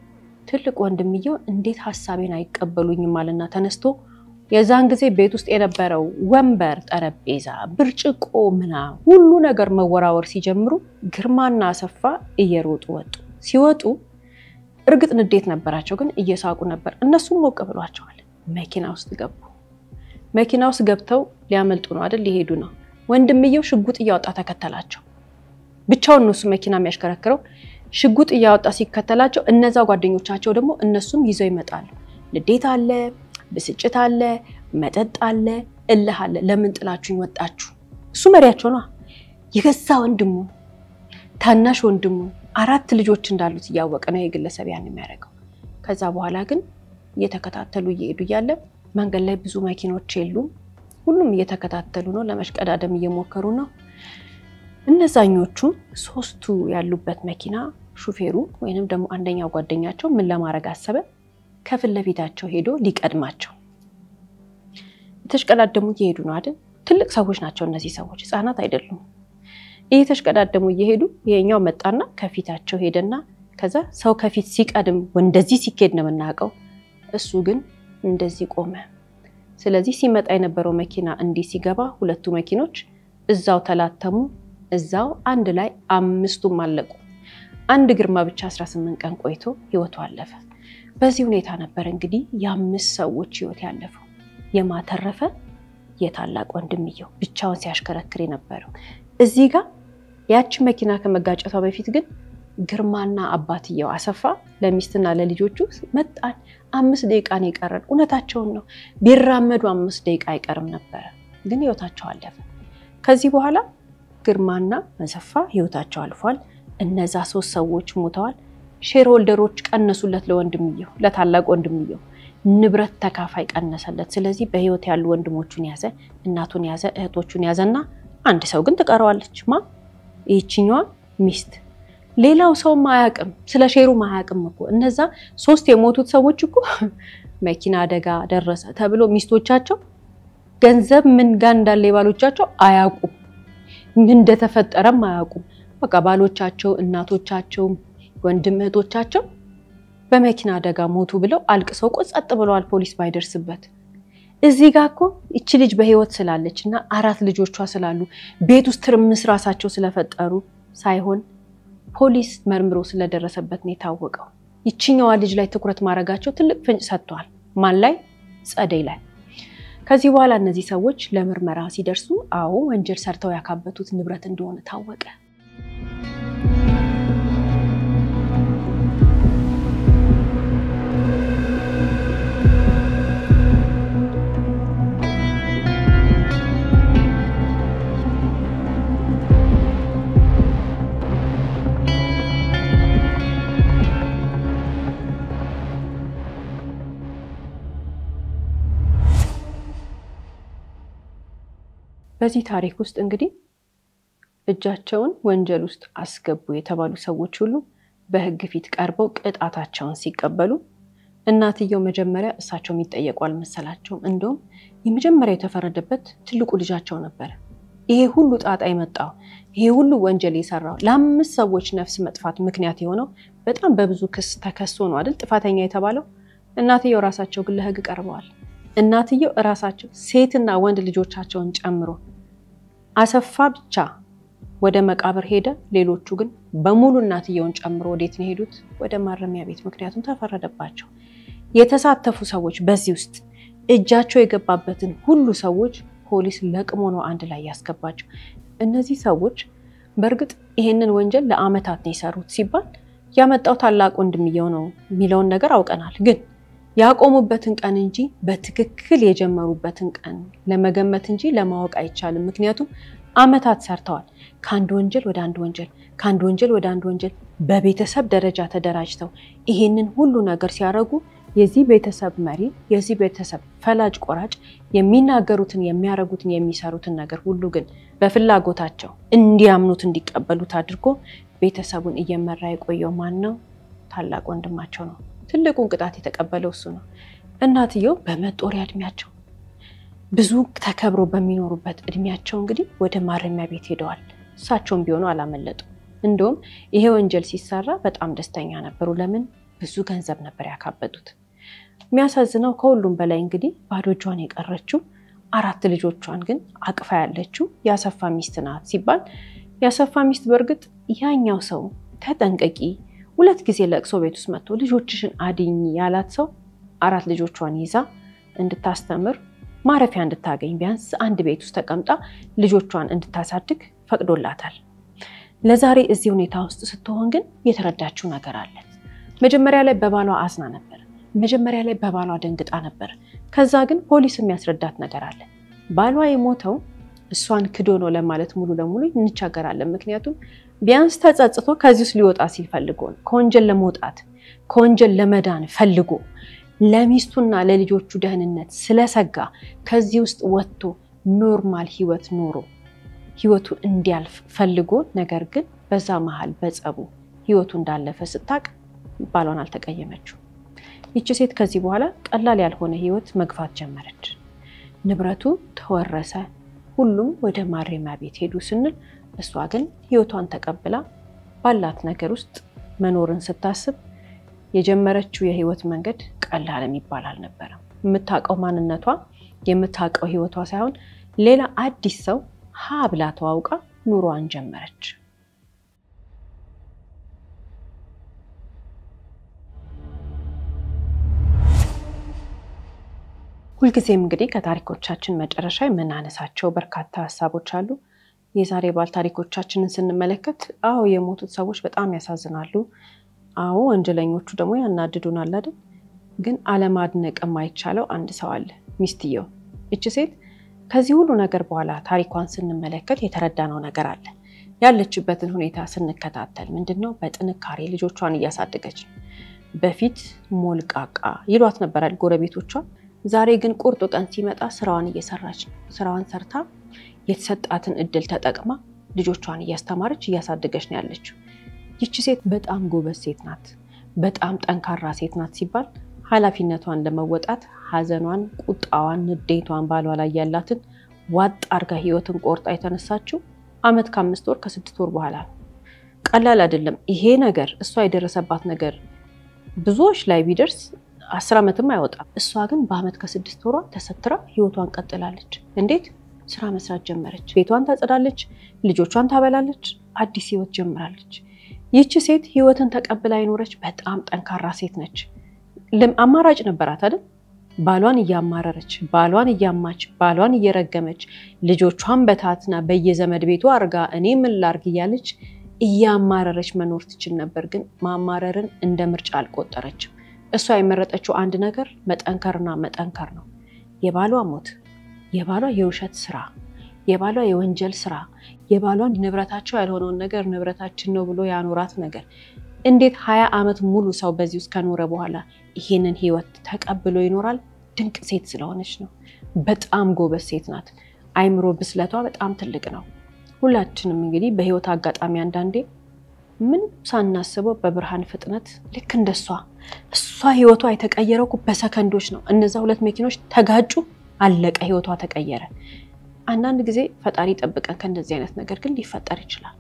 ትልቅ ወንድምየው እንዴት ሐሳቤን አይቀበሉኝም ማለትና ተነስቶ የዛን ጊዜ ቤት ውስጥ የነበረው ወንበር፣ ጠረጴዛ፣ ብርጭቆ ሁሉ ነገር መወራወር ሲጀምሩ ግርማና አሰፋ እየሮጡ ወጡ። ሲወጡ እርግጥ ንዴት ነበራቸው፣ ግን እየሳቁ ነበር። እነሱም ሞቅ ብሏቸዋል። መኪና ውስጥ ገቡ። መኪና ውስጥ ገብተው ሊያመልጡ ነው አይደል? ሊሄዱ ነው። ወንድምየው ሽጉጥ እያወጣ ተከተላቸው። ብቻውን ነው እሱ መኪና የሚያሽከረክረው። ሽጉጥ እያወጣ ሲከተላቸው እነዛ ጓደኞቻቸው ደግሞ እነሱም ይዘው ይመጣሉ። ንዴት አለ፣ ብስጭት አለ፣ መጠጥ አለ፣ እልህ አለ። ለምን ጥላችሁኝ ወጣችሁ? እሱ መሪያቸው ነው። የገዛ ወንድሙ ታናሽ ወንድሙ 4 ልጆች እንዳሉት ያወቀ ነው የግለሰብ ያን የሚያደርገው። ከዛ በኋላ ግን እየተከታተሉ እየሄዱ ያለ መንገድ ላይ ብዙ መኪኖች የሉም። ሁሉም እየተከታተሉ ነው፣ ለመሽቀዳደም እየሞከሩ ነው። እነዛኞቹ 3ቱ ያሉበት መኪና ሹፌሩ ወይንም ደግሞ አንደኛው ጓደኛቸው ምን ለማድረግ አሰበ? ከፊት ለፊታቸው ሄዶ ሊቀድማቸው። ተሽቀዳደሙ እየሄዱ ነው አይደል? ትልቅ ሰዎች ናቸው እነዚህ ሰዎች፣ ህፃናት አይደሉም። እየተሽቀዳደሙ እየሄዱ ይሄኛው መጣና ከፊታቸው ሄደና ከዛ ሰው ከፊት ሲቀድም ወንደዚህ ሲኬድ ነው የምናውቀው እሱ ግን እንደዚህ ቆመ ስለዚህ ሲመጣ የነበረው መኪና እንዲ ሲገባ ሁለቱ መኪኖች እዛው ተላተሙ እዛው አንድ ላይ አምስቱም አለቁ አንድ ግርማ ብቻ 18 ቀን ቆይቶ ህይወቱ አለፈ በዚህ ሁኔታ ነበር እንግዲህ የአምስት ሰዎች ህይወት ያለፈው የማተረፈ የታላቅ ወንድምየው ብቻውን ሲያሽከረክር የነበረው እዚህ ጋር ያቺ መኪና ከመጋጨቷ በፊት ግን ግርማና አባትየው አሰፋ ለሚስትና ለልጆቹ መጣን 5 ደቂቃ ነው የቀረን እውነታቸውን ነው ቢራመዱ 5 ደቂቃ አይቀርም ነበር ግን ህይወታቸው አለፈ ከዚህ በኋላ ግርማና አሰፋ ህይወታቸው አልፏል እነዛ 3 ሰዎች ሞተዋል ሼር ሆልደሮች ቀነሱለት ለወንድምየው ለታላቅ ወንድምየው ንብረት ተካፋይ ቀነሰለት ስለዚህ በህይወት ያሉ ወንድሞቹን ያዘ እናቱን ያዘ እህቶቹን ያዘና አንድ ሰው ግን ተቀረዋለች ማ ይቺኛዋ ሚስት ሌላው ሰው ማያቅም ስለ ሼሩ ማያቅም እኮ እነዛ 3 የሞቱት ሰዎች እኮ መኪና አደጋ ደረሰ ተብሎ ሚስቶቻቸው ገንዘብ ምን ጋር እንዳለ ባሎቻቸው አያቁም ምን እንደተፈጠረም አያቁም በቃ ባሎቻቸው እናቶቻቸው ወንድም እህቶቻቸው በመኪና አደጋ ሞቱ ብለው አልቅሰው ቆጸጥ ብለዋል ፖሊስ ባይደርስበት እዚህ ጋር እኮ እቺ ልጅ በህይወት ስላለችና 4 ልጆቿ ስላሉ ቤት ውስጥ ትርምስ ራሳቸው ስለፈጠሩ ሳይሆን ፖሊስ መርምሮ ስለደረሰበት ነው የታወቀው ይቺኛዋ ልጅ ላይ ትኩረት ማረጋቸው ትልቅ ፍንጭ ሰጥቷል ማን ላይ ጸደይ ላይ ከዚህ በኋላ እነዚህ ሰዎች ለምርመራ ሲደርሱ አዎ ወንጀል ሰርተው ያካበቱት ንብረት እንደሆነ ታወቀ በዚህ ታሪክ ውስጥ እንግዲህ እጃቸውን ወንጀል ውስጥ አስገቡ የተባሉ ሰዎች ሁሉ በህግ ፊት ቀርበው ቅጣታቸውን ሲቀበሉ እናትየው መጀመሪያ እሳቸው የሚጠየቁ አልመሰላቸው እንደውም የመጀመሪያው የተፈረደበት ትልቁ ልጃቸው ነበር ይሄ ሁሉ ጣጣ የመጣው ይሄ ሁሉ ወንጀል የሰራው ለአምስት ሰዎች ነፍስ መጥፋት ምክንያት የሆነው በጣም በብዙ ክስ ተከሶ ነው አይደል ጥፋተኛ የተባለው እናትየው ራሳቸው ግን ለህግ ቀርበዋል እናትየው ራሳቸው ሴትና ወንድ ልጆቻቸውን ጨምሮ አሰፋ ብቻ ወደ መቃብር ሄደ ሌሎቹ ግን በሙሉ እናትየውን ጨምሮ ወዴት ነው ሄዱት ወደ ማረሚያ ቤት ምክንያቱም ተፈረደባቸው የተሳተፉ ሰዎች በዚህ ውስጥ እጃቸው የገባበትን ሁሉ ሰዎች ፖሊስ ለቅሞ ነው አንድ ላይ ያስገባቸው እነዚህ ሰዎች በርግጥ ይሄንን ወንጀል ለአመታት ነው የሰሩት ሲባል ያመጣው ታላቅ ወንድምየው ነው ሚሊዮን ነገር አውቀናል ግን ያቆሙበትን ቀን እንጂ በትክክል የጀመሩበትን ቀን ለመገመት እንጂ ለማወቅ አይቻልም ምክንያቱም አመታት ሰርተዋል ካንድ ወንጀል ወደ አንድ ወንጀል ካንድ ወንጀል ወደ አንድ ወንጀል በቤተሰብ ደረጃ ተደራጅተው ይሄንን ሁሉ ነገር ሲያረጉ የዚህ ቤተሰብ መሪ የዚህ ቤተሰብ ፈላጭ ቆራጭ የሚናገሩትን የሚያረጉትን የሚሰሩትን ነገር ሁሉ ግን በፍላጎታቸው እንዲያምኑት እንዲቀበሉት አድርጎ ቤተሰቡን እየመራ የቆየው ማን ነው ታላቅ ወንድማቸው ነው ትልቁን ቅጣት የተቀበለው እሱ ነው እናትየው በመጦሪያ እድሜያቸው ብዙ ተከብሮ በሚኖሩበት እድሜያቸው እንግዲህ ወደ ማረሚያ ቤት ሄደዋል እሳቸውም ቢሆኑ አላመለጡ እንደውም ይሄ ወንጀል ሲሰራ በጣም ደስተኛ ነበሩ ለምን ብዙ ገንዘብ ነበር ያካበቱት የሚያሳዝነው ከሁሉም በላይ እንግዲህ ባዶ እጇን የቀረችው 4 ልጆቿን ግን አቅፋ ያለችው ያሰፋ ሚስት ናት ሲባል ያሰፋ ሚስት በርግጥ ያኛው ሰው ተጠንቀቂ 2 ጊዜ ለቅሶ ቤት ውስጥ መጥቶ ልጆችሽን አድኝ ያላት ሰው 4 ልጆቿን ይዛ እንድታስተምር ማረፊያ እንድታገኝ ቢያንስ አንድ ቤት ውስጥ ተቀምጣ ልጆቿን እንድታሳድግ ፈቅዶላታል ለዛሬ እዚህ ሁኔታ ውስጥ ስትሆን ግን የተረዳችው ነገር አለ መጀመሪያ ላይ በባሏ አስና ነበር መጀመሪያ ላይ በባሏ ደንግጣ ነበር ከዛ ግን ፖሊስ የሚያስረዳት ነገር አለ ባሏ የሞተው እሷን ክዶ ነው ለማለት ሙሉ ለሙሉ እንቻገራለን ምክንያቱም ቢያንስ ተጸጽቶ ከዚህስ ሊወጣ ሲል ፈልጎ ከወንጀል ለመውጣት ከወንጀል ለመዳን ፈልጎ ለሚስቱና ለልጆቹ ደህንነት ስለሰጋ ከዚህ ውስጥ ወጥቶ ኖርማል ህይወት ኖሮ ህይወቱ እንዲያልፍ ፈልጎ ነገር ግን በዛ መሃል በጸቡ ህይወቱ እንዳለፈ ስታቅ ባሏን አልተቀየመችው ይቺ ሴት ከዚህ በኋላ ቀላል ያልሆነ ህይወት መግፋት ጀመረች ንብረቱ ተወረሰ ሁሉም ወደ ማረሚያ ቤት ሄዱ ስንል እሷ ግን ህይወቷን ተቀብላ ባላት ነገር ውስጥ መኖርን ስታስብ የጀመረችው የህይወት መንገድ ቀላል የሚባል አልነበረም። የምታውቀው ማንነቷ የምታውቀው ህይወቷ ሳይሆን ሌላ አዲስ ሰው ሀ ብላ ተዋውቃ ኑሯን ጀመረች። ሁልጊዜም እንግዲህ ከታሪኮቻችን መጨረሻ የምናነሳቸው በርካታ ሐሳቦች አሉ። የዛሬ ባል ታሪኮቻችንን ስንመለከት አዎ የሞቱት ሰዎች በጣም ያሳዝናሉ። አዎ ወንጀለኞቹ ደግሞ ያናድዱናል አይደል? ግን አለማድነቅ የማይቻለው አንድ ሰው አለ፣ ሚስትየው። እቺ ሴት ከዚህ ሁሉ ነገር በኋላ ታሪኳን ስንመለከት የተረዳነው ነገር አለ። ያለችበትን ሁኔታ ስንከታተል ምንድነው በጥንካሬ ልጆቿን እያሳደገች ነው። በፊት ሞልቃቃ ይሏት ነበር አይደል ጎረቤቶቿ። ዛሬ ግን ቁርጡ ቀን ሲመጣ ስራዋን እየሰራች ነው። ስራዋን ሰርታ የተሰጣትን እድል ተጠቅማ ልጆቿን እያስተማረች እያሳደገች ነው ያለችው። ይቺ ሴት በጣም ጎበዝ ሴት ናት፣ በጣም ጠንካራ ሴት ናት ሲባል ኃላፊነቷን ለመወጣት ሐዘኗን፣ ቁጣዋን፣ ንዴቷን ባሏ ላይ ያላትን ዋጥ አርጋ ህይወትን ቆርጣ የተነሳችው አመት ከ5 ወር ከ6 ወር በኋላ ነው። ቀላል አይደለም ይሄ ነገር። እሷ የደረሰባት ነገር ብዙዎች ላይ ቢደርስ 10 አመትም አይወጣም። እሷ ግን በአመት ከ6 ወሯ ተሰትራ ህይወቷን ቀጥላለች። እንዴት? ስራ መስራት ጀመረች። ቤቷን ታጸዳለች፣ ልጆቿን ታበላለች፣ አዲስ ህይወት ጀምራለች። ይቺ ሴት ህይወትን ተቀብላ የኖረች በጣም ጠንካራ ሴት ነች። አማራጭ ነበራት አይደል? ባሏን እያማረረች፣ ባሏን እያማች፣ ባሏን እየረገመች፣ ልጆቿን በታትና በየዘመድ ቤቱ አርጋ እኔ ምን ላርግ እያለች እያማረረች መኖር ትችል ነበር። ግን ማማረርን እንደ ምርጫ አልቆጠረችም። እሷ የመረጠችው አንድ ነገር መጠንከርና መጠንከር ነው። የባሏ ሞት፣ የባሏ የውሸት ስራ፣ የባሏ የወንጀል ስራ፣ የባሏን ንብረታቸው ያልሆነውን ነገር ንብረታችን ነው ብሎ ያኖራት ነገር እንዴት 20 አመት ሙሉ ሰው በዚህ ውስጥ ከኖረ በኋላ ይሄንን ህይወት ተቀብሎ ይኖራል? ድንቅ ሴት ስለሆነች ነው። በጣም ጎበዝ ሴት ናት። አይምሮ ብስለቷ በጣም ትልቅ ነው። ሁላችንም እንግዲህ በህይወት አጋጣሚ አንዳንዴ ምን ሳናስበው በብርሃን ፍጥነት ልክ እንደሷ እሷ ህይወቷ የተቀየረው በሰከንዶች ነው። እነዛ ሁለት መኪኖች ተጋጩ፣ አለቀ፣ ህይወቷ ተቀየረ። አንዳንድ ጊዜ ፈጣሪ ጠብቀን ከእንደዚህ አይነት ነገር ግን ሊፈጠር ይችላል።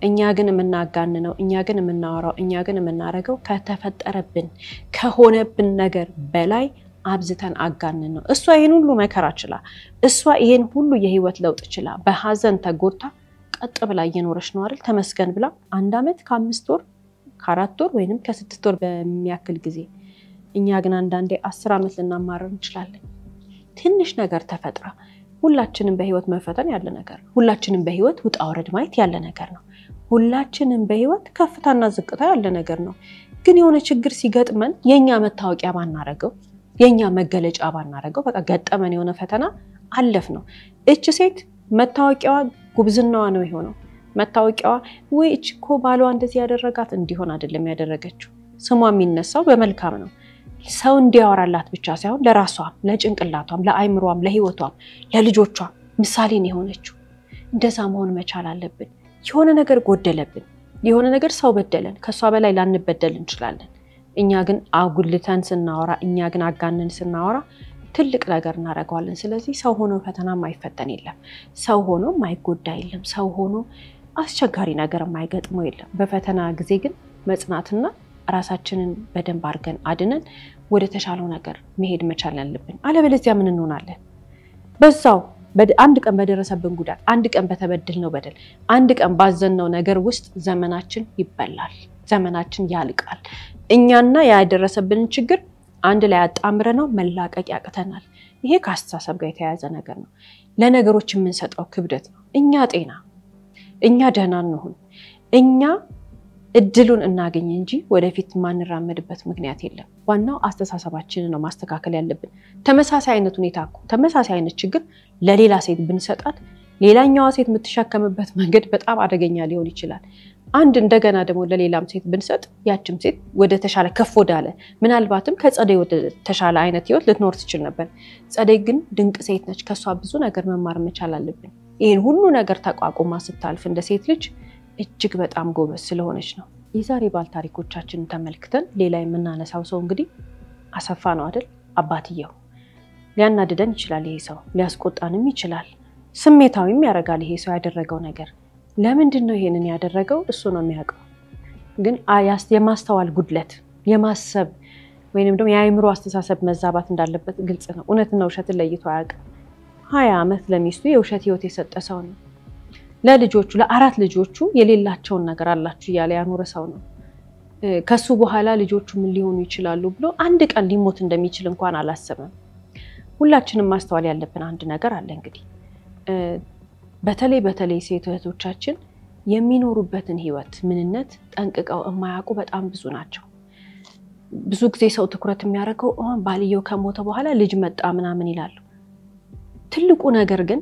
እኛ ግን የምናጋንነው፣ እኛ ግን የምናወራው፣ እኛ ግን የምናረገው ከተፈጠረብን ከሆነብን ነገር በላይ አብዝተን አጋንን ነው። እሷ ይሄን ሁሉ መከራ ችላ፣ እሷ ይሄን ሁሉ የህይወት ለውጥ ችላ በሐዘን ተጎድታ ቀጥ ብላ እየኖረች ነው አይደል? ተመስገን ብላ 1 አመት ከ5 ወር ከ4 ወር ወይንም ከ6 ወር በሚያክል ጊዜ። እኛ ግን አንዳንዴ 10 አመት ልናማረር እንችላለን። ትንሽ ነገር ተፈጥራ ሁላችንም በህይወት መፈተን ያለ ነገር ነው። ሁላችንም በህይወት ውጣ ወረድ ማየት ያለ ነገር ነው። ሁላችንም በህይወት ከፍታና ዝቅታ ያለ ነገር ነው። ግን የሆነ ችግር ሲገጥመን የኛ መታወቂያ ባናረገው፣ የኛ መገለጫ ባናረገው፣ በቃ ገጠመን የሆነ ፈተና አለፍ ነው። እቺ ሴት መታወቂያዋ ጉብዝናዋ ነው የሆነው። መታወቂያዋ ወይ እቺኮ ባሏ እንደዚህ ያደረጋት እንዲሆን አይደለም ያደረገችው። ስሟ የሚነሳው በመልካም ነው። ሰው እንዲያወራላት ብቻ ሳይሆን ለራሷም፣ ለጭንቅላቷም፣ ለአይምሯም፣ ለህይወቷም፣ ለልጆቿም ምሳሌ ነው የሆነችው። እንደዛ መሆን መቻል አለብን። የሆነ ነገር ጎደለብን፣ የሆነ ነገር ሰው በደለን፣ ከሷ በላይ ላንበደል እንችላለን። እኛ ግን አጉልተን ስናወራ፣ እኛ ግን አጋነን ስናወራ ትልቅ ነገር እናደርጋለን። ስለዚህ ሰው ሆኖ ፈተና ማይፈተን የለም፣ ሰው ሆኖ ማይጎዳ የለም፣ ሰው ሆኖ አስቸጋሪ ነገር ማይገጥመው የለም። በፈተና ጊዜ ግን መጽናትና ራሳችንን በደንብ አድርገን አድነን ወደ ተሻለው ነገር መሄድ መቻል አለብን። አለበለዚያ ምን እንሆናለን? በዛው አንድ ቀን በደረሰብን ጉዳት፣ አንድ ቀን በተበደልነው በደል፣ አንድ ቀን ባዘንነው ነገር ውስጥ ዘመናችን ይበላል፣ ዘመናችን ያልቃል። እኛና ያደረሰብንን ችግር አንድ ላይ አጣምረነው መላቀቅ ያቅተናል። ይሄ ከአስተሳሰብ ጋር የተያያዘ ነገር ነው። ለነገሮች የምንሰጠው ክብደት ነው። እኛ ጤና፣ እኛ ደህና እንሁን፣ እኛ እድሉን እናገኝ እንጂ ወደፊት ማንራመድበት ምክንያት የለም። ዋናው አስተሳሰባችንን ነው ማስተካከል ያለብን። ተመሳሳይ አይነት ሁኔታ እኮ ተመሳሳይ አይነት ችግር ለሌላ ሴት ብንሰጣት ሌላኛዋ ሴት የምትሸከምበት መንገድ በጣም አደገኛ ሊሆን ይችላል። አንድ እንደገና ደግሞ ለሌላም ሴት ብንሰጥ ያችም ሴት ወደ ተሻለ ከፍ ወዳለ ምናልባትም ከጸደይ ወደ ተሻለ አይነት ህይወት ልትኖር ትችል ነበር። ጸደይ ግን ድንቅ ሴት ነች። ከሷ ብዙ ነገር መማር መቻል አለብን። ይሄን ሁሉ ነገር ተቋቁማ ስታልፍ እንደ ሴት ልጅ እጅግ በጣም ጎበዝ ስለሆነች ነው። የዛሬ ባል ታሪኮቻችንን ተመልክተን ሌላ የምናነሳው ሰው እንግዲህ አሰፋ ነው አይደል? አባትየው። ሊያናድደን ይችላል ይሄ ሰው፣ ሊያስቆጣንም ይችላል፣ ስሜታዊም ያረጋል ይሄ ሰው ያደረገው ነገር። ለምንድነው ይሄንን ያደረገው እሱ ነው የሚያውቀው ግን የማስተዋል ጉድለት የማሰብ ወይንም ደግሞ የአይምሮ አስተሳሰብ መዛባት እንዳለበት ግልጽ ነው እውነትና ውሸትን ለይቶ አያውቅም 20 ዓመት ለሚስቱ የውሸት ህይወት የሰጠ ሰው ነው ለልጆቹ ለአራት ልጆቹ የሌላቸውን ነገር አላችሁ ያለ ያኖረ ሰው ነው ከሱ በኋላ ልጆቹ ምን ሊሆኑ ይችላሉ ብሎ አንድ ቀን ሊሞት እንደሚችል እንኳን አላሰበም ሁላችንም ማስተዋል ያለብን አንድ ነገር አለ እንግዲህ በተለይ ሴት እህቶቻችን የሚኖሩበትን ህይወት ምንነት ጠንቅቀው የማያውቁ በጣም ብዙ ናቸው ብዙ ጊዜ ሰው ትኩረት የሚያደርገው ባልየው ከሞተ በኋላ ልጅ መጣ ምናምን ይላሉ ትልቁ ነገር ግን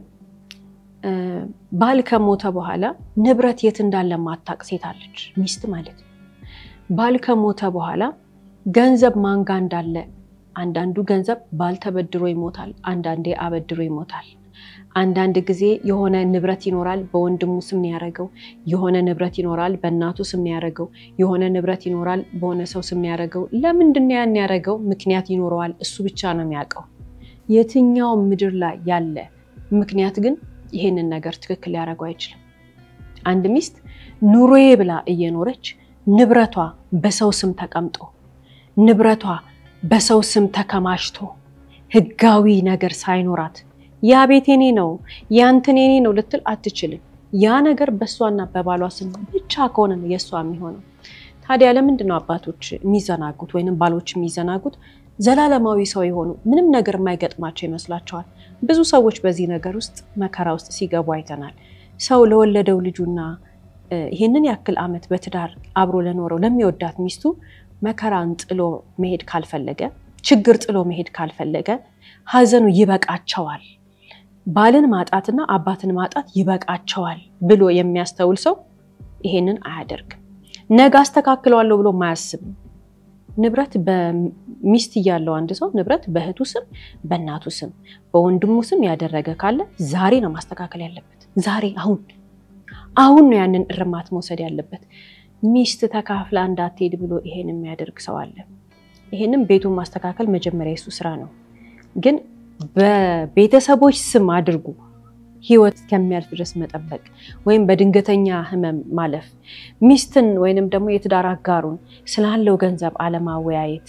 ባል ከሞተ በኋላ ንብረት የት እንዳለ ማጣቅ ሴት አለች ሚስት ማለት ባል ከሞተ በኋላ ገንዘብ ማንጋ እንዳለ አንዳንዱ ገንዘብ ባል ተበድሮ ይሞታል አንዳንዴ አበድሮ ይሞታል አንዳንድ ጊዜ የሆነ ንብረት ይኖራል በወንድሙ ስም ያረጋው የሆነ ንብረት ይኖራል በእናቱ ስም ያረጋው የሆነ ንብረት ይኖራል በሆነ ሰው ስም ያረጋው ለምንድነው ያን ያረጋው ምክንያት ይኖረዋል እሱ ብቻ ነው የሚያውቀው የትኛው ምድር ላይ ያለ ምክንያት ግን ይሄንን ነገር ትክክል ያረጋው አይችልም አንድ ሚስት ኑሮዬ ብላ እየኖረች ንብረቷ በሰው ስም ተቀምጦ ንብረቷ በሰው ስም ተከማሽቶ ህጋዊ ነገር ሳይኖራት ያ ቤቴኔ ነው ያንተኔኔ ነው ልትል አትችልም ያ ነገር በሷና በባሏ ስም ብቻ ከሆነ ነው የሷ የሚሆነው ታዲያ ለምንድነው አባቶች የሚዘናጉት ወይንም ባሎች የሚዘናጉት ዘላለማዊ ሰው ይሆኑ ምንም ነገር የማይገጥማቸው ይመስላቸዋል ብዙ ሰዎች በዚህ ነገር ውስጥ መከራ ውስጥ ሲገቡ አይተናል ሰው ለወለደው ልጁና ይሄንን ያክል አመት በትዳር አብሮ ለኖረው ለሚወዳት ሚስቱ መከራን ጥሎ መሄድ ካልፈለገ ችግር ጥሎ መሄድ ካልፈለገ ሀዘኑ ይበቃቸዋል ባልን ማጣትና አባትን ማጣት ይበቃቸዋል ብሎ የሚያስተውል ሰው ይሄንን አያደርግም ነገ አስተካክለዋለሁ ብሎ ማያስብ ንብረት በሚስት ያለው አንድ ሰው ንብረት በእህቱ ስም በእናቱ ስም በወንድሙ ስም ያደረገ ካለ ዛሬ ነው ማስተካከል ያለበት ዛሬ አሁን ነው ያንን እርማት መውሰድ ያለበት ሚስት ተካፍላ እንዳትሄድ ብሎ ይሄን የሚያደርግ ሰው አለ ይሄንን ቤቱን ማስተካከል መጀመሪያ የሱ ስራ ነው ግን በቤተሰቦች ስም አድርጉ ህይወት ከሚያልፍ ድረስ መጠበቅ ወይም በድንገተኛ ህመም ማለፍ ሚስትን ወይንም ደግሞ የትዳር አጋሩን ስላለው ገንዘብ አለማወያየት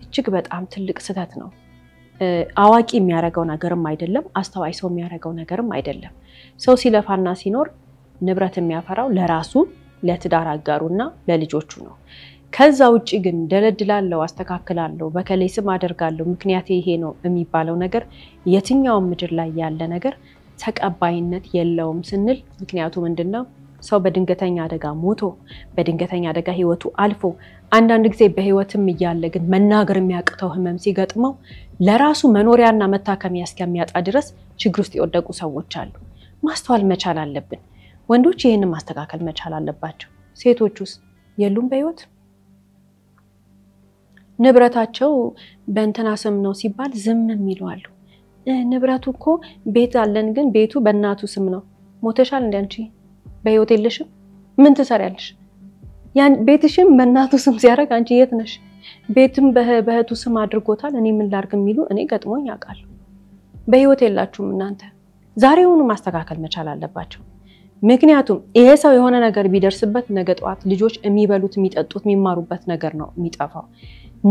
እጅግ በጣም ትልቅ ስህተት ነው አዋቂ የሚያረጋው ነገርም አይደለም አስተዋይ ሰው የሚያረጋው ነገርም አይደለም ሰው ሲለፋና ሲኖር ንብረት የሚያፈራው ለራሱ ለትዳር አጋሩና ለልጆቹ ነው ከዛ ውጪ ግን ደለድላለው አስተካክላለሁ በከሌ ስም አደርጋለሁ ምክንያት ይሄ ነው የሚባለው ነገር የትኛው ምድር ላይ ያለ ነገር ተቀባይነት የለውም ስንል ምክንያቱ ምንድነው ሰው በድንገተኛ አደጋ ሞቶ በድንገተኛ አደጋ ህይወቱ አልፎ አንዳንድ ጊዜ በህይወትም ይያለ ግን መናገር የሚያቅተው ህመም ሲገጥመው ለራሱ መኖሪያና መታከሚያ እስከሚያጣ ድረስ ችግር ውስጥ የወደቁ ሰዎች አሉ ማስተዋል መቻል አለብን ወንዶች ይሄንን ማስተካከል መቻል አለባቸው ሴቶቹስ የሉም በህይወት ንብረታቸው በእንተና ስም ነው ሲባል ዝም የሚሉአሉ ንብረቱ እኮ ቤት አለን ግን ቤቱ በእናቱ ስም ነው ሞተሻል እንዴ አንቺ በህይወት የለሽም ምን ትሰሪያለሽ ያን ቤትሽም በእናቱ ስም ሲያረግ አንቺ የት ነሽ ቤትም በእህቱ ስም አድርጎታል እኔ ምን ላርግ የሚሉ እኔ ገጥሞኝ ያውቃል በህይወት የላችሁም እናንተ ዛሬውኑ ማስተካከል መቻል አለባቸው ምክንያቱም ይሄ ሰው የሆነ ነገር ቢደርስበት ነገ ጧት ልጆች የሚበሉት የሚጠጡት የሚማሩበት ነገር ነው የሚጣፋው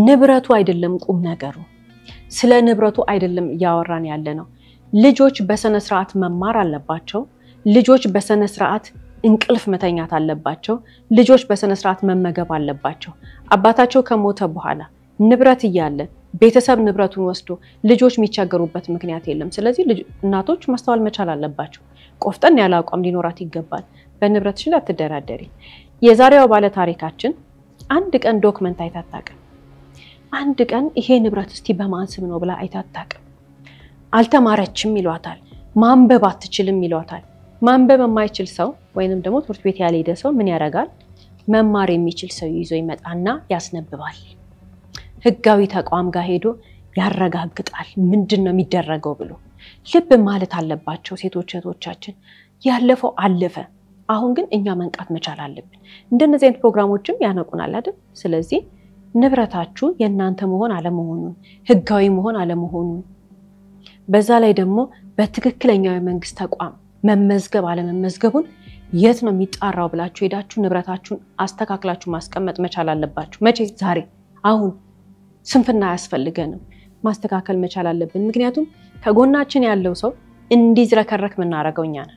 ንብረቱ አይደለም ቁም ነገሩ ስለ ንብረቱ አይደለም ያወራን ያለ ነው ልጆች በሰነ ስርዓት መማር አለባቸው ልጆች በሰነ ስርዓት እንቅልፍ መተኛት አለባቸው ልጆች በሰነ ስርዓት መመገብ አለባቸው አባታቸው ከሞተ በኋላ ንብረት ይያለ ቤተሰብ ንብረቱን ወስዶ ልጆች የሚቸገሩበት ምክንያት የለም ስለዚህ እናቶች ማስተዋል መቻል አለባቸው ቆፍጠን ያለ አቋም ሊኖራት ይገባል በንብረትሽ ላይ አትደራደሪ የዛሬው ባለ ታሪካችን አንድ ቀን ዶክመንት አይታጣቀም አንድ ቀን ይሄ ንብረት እስቲ በማን ስም ነው ብላ አይታጣቀም አልተማረችም ይሏታል ማንበብ አትችልም ይሏታል ማንበብ የማይችል ሰው ወይንም ደግሞ ትምህርት ቤት ያልሄደ ሰው ምን ያረጋል መማር የሚችል ሰው ይዞ ይመጣና ያስነብባል ህጋዊ ተቋም ጋር ሄዶ ያረጋግጣል ምንድነው የሚደረገው ብሎ ልብ ማለት አለባቸው ሴቶች እህቶቻችን ያለፈው አለፈ አሁን ግን እኛ መንቃት መቻል አለብን እንደነዚህ አይነት ፕሮግራሞችም ያነቁናል አይደል ስለዚህ ንብረታችሁ የናንተ መሆን አለመሆኑን ህጋዊ መሆን አለመሆኑን በዛ ላይ ደግሞ በትክክለኛው የመንግስት ተቋም መመዝገብ አለመመዝገቡን የት ነው የሚጣራው ብላችሁ ሄዳችሁ ንብረታችሁን አስተካክላችሁ ማስቀመጥ መቻል አለባችሁ መቼ ዛሬ አሁን ስንፍና ያስፈልገንም ማስተካከል መቻል አለብን ምክንያቱም ከጎናችን ያለው ሰው እንዲዝረከረክ ምናረጋውኛ ነን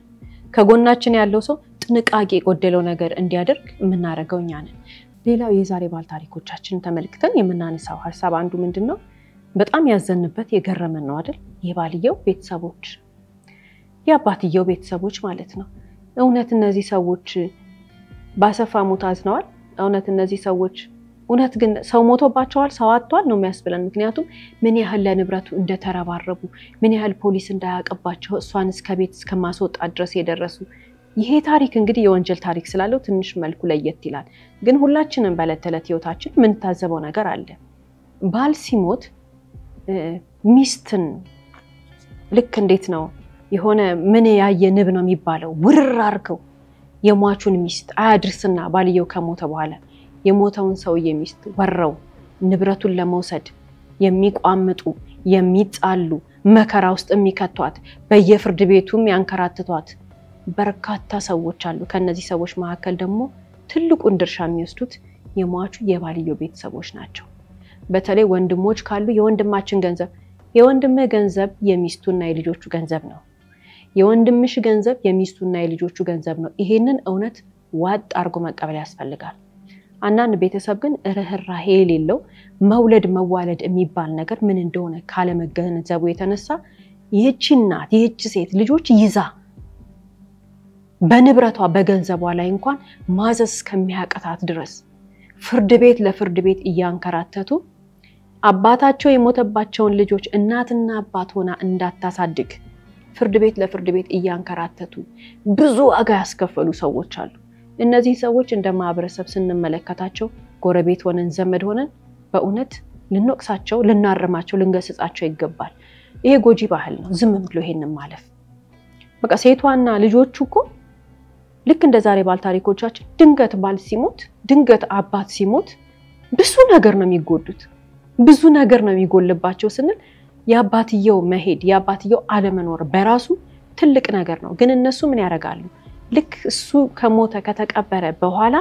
ከጎናችን ያለው ሰው ጥንቃቄ የጎደለው ነገር እንዲያደርግ ምናረጋውኛ ነን ሌላው የዛሬ ባል ታሪኮቻችንን ተመልክተን የምናነሳው ሐሳብ አንዱ ምንድነው በጣም ያዘንበት የገረመን ነው አይደል የባልየው ቤተሰቦች የአባትየው ቤተሰቦች ማለት ነው እውነት እነዚህ ሰዎች ባሰፋ ሞት አዝነዋል እውነት እነዚህ ሰዎች እውነት ግን ሰው ሞቶባቸዋል ሰው አጥቷል ነው የሚያስብለን ምክንያቱም ምን ያህል ለንብረቱ እንደተረባረቡ ምን ያህል ፖሊስ እንዳያቀባቸው እሷን እስከ ቤት እስከማስወጣት ድረስ የደረሱ ይሄ ታሪክ እንግዲህ የወንጀል ታሪክ ስላለው ትንሽ መልኩ ለየት ይላል ግን ሁላችንም በለተለት ህይወታችን ምን ታዘበው ነገር አለ ባል ሲሞት ሚስትን ልክ እንዴት ነው የሆነ ምን ያየ ንብ ነው የሚባለው ውርር አርገው የሟቹን ሚስት አያድርስና ባልየው ከሞተ በኋላ የሞተውን ሰውዬ ሚስት ወረው ንብረቱን ለመውሰድ የሚቋምጡ የሚጣሉ መከራ ውስጥ የሚከቷት በየፍርድ ቤቱም ያንከራትቷት በርካታ ሰዎች አሉ ከነዚህ ሰዎች መካከል ደግሞ ትልቁን ድርሻ የሚወስዱት የሟቹ የባልየው ቤተሰቦች ናቸው በተለይ ወንድሞች ካሉ የወንድማችን ገንዘብ የወንድምህ ገንዘብ የሚስቱና የልጆቹ ገንዘብ ነው የወንድምሽ ገንዘብ የሚስቱና የልጆቹ ገንዘብ ነው ይሄንን እውነት ዋጥ አርጎ መቀበል ያስፈልጋል አንዳንድ ቤተሰብ ግን ርህራሄ የሌለው መውለድ መዋለድ የሚባል ነገር ምን እንደሆነ ካለ መገንዘቡ የተነሳ ይህች እናት ይህች ሴት ልጆች ይዛ በንብረቷ በገንዘቧ ላይ እንኳን ማዘዝ ከሚያቀታት ድረስ ፍርድ ቤት ለፍርድ ቤት እያንከራተቱ አባታቸው የሞተባቸውን ልጆች እናትና አባት ሆና እንዳታሳድግ ፍርድ ቤት ለፍርድ ቤት እያንከራተቱ ብዙ ዋጋ ያስከፈሉ ሰዎች አሉ እነዚህ ሰዎች እንደ ማህበረሰብ ስንመለከታቸው ጎረቤት ሆነን ዘመድ ሆነን በእውነት ልንወቅሳቸው ልናርማቸው ልንገስጻቸው ይገባል ይሄ ጎጂ ባህል ነው ዝም ብሎ ይሄንን ማለፍ በቃ ሴቷና ልጆቹ እኮ ልክ እንደ ዛሬ ባል ታሪኮቻችን ድንገት ባል ሲሞት ድንገት አባት ሲሞት ብዙ ነገር ነው የሚጎዱት ብዙ ነገር ነው የሚጎልባቸው ስንል ያባትየው መሄድ ያባትየው አለመኖር በራሱ ትልቅ ነገር ነው ግን እነሱ ምን ያረጋሉ ልክ እሱ ከሞተ ከተቀበረ በኋላ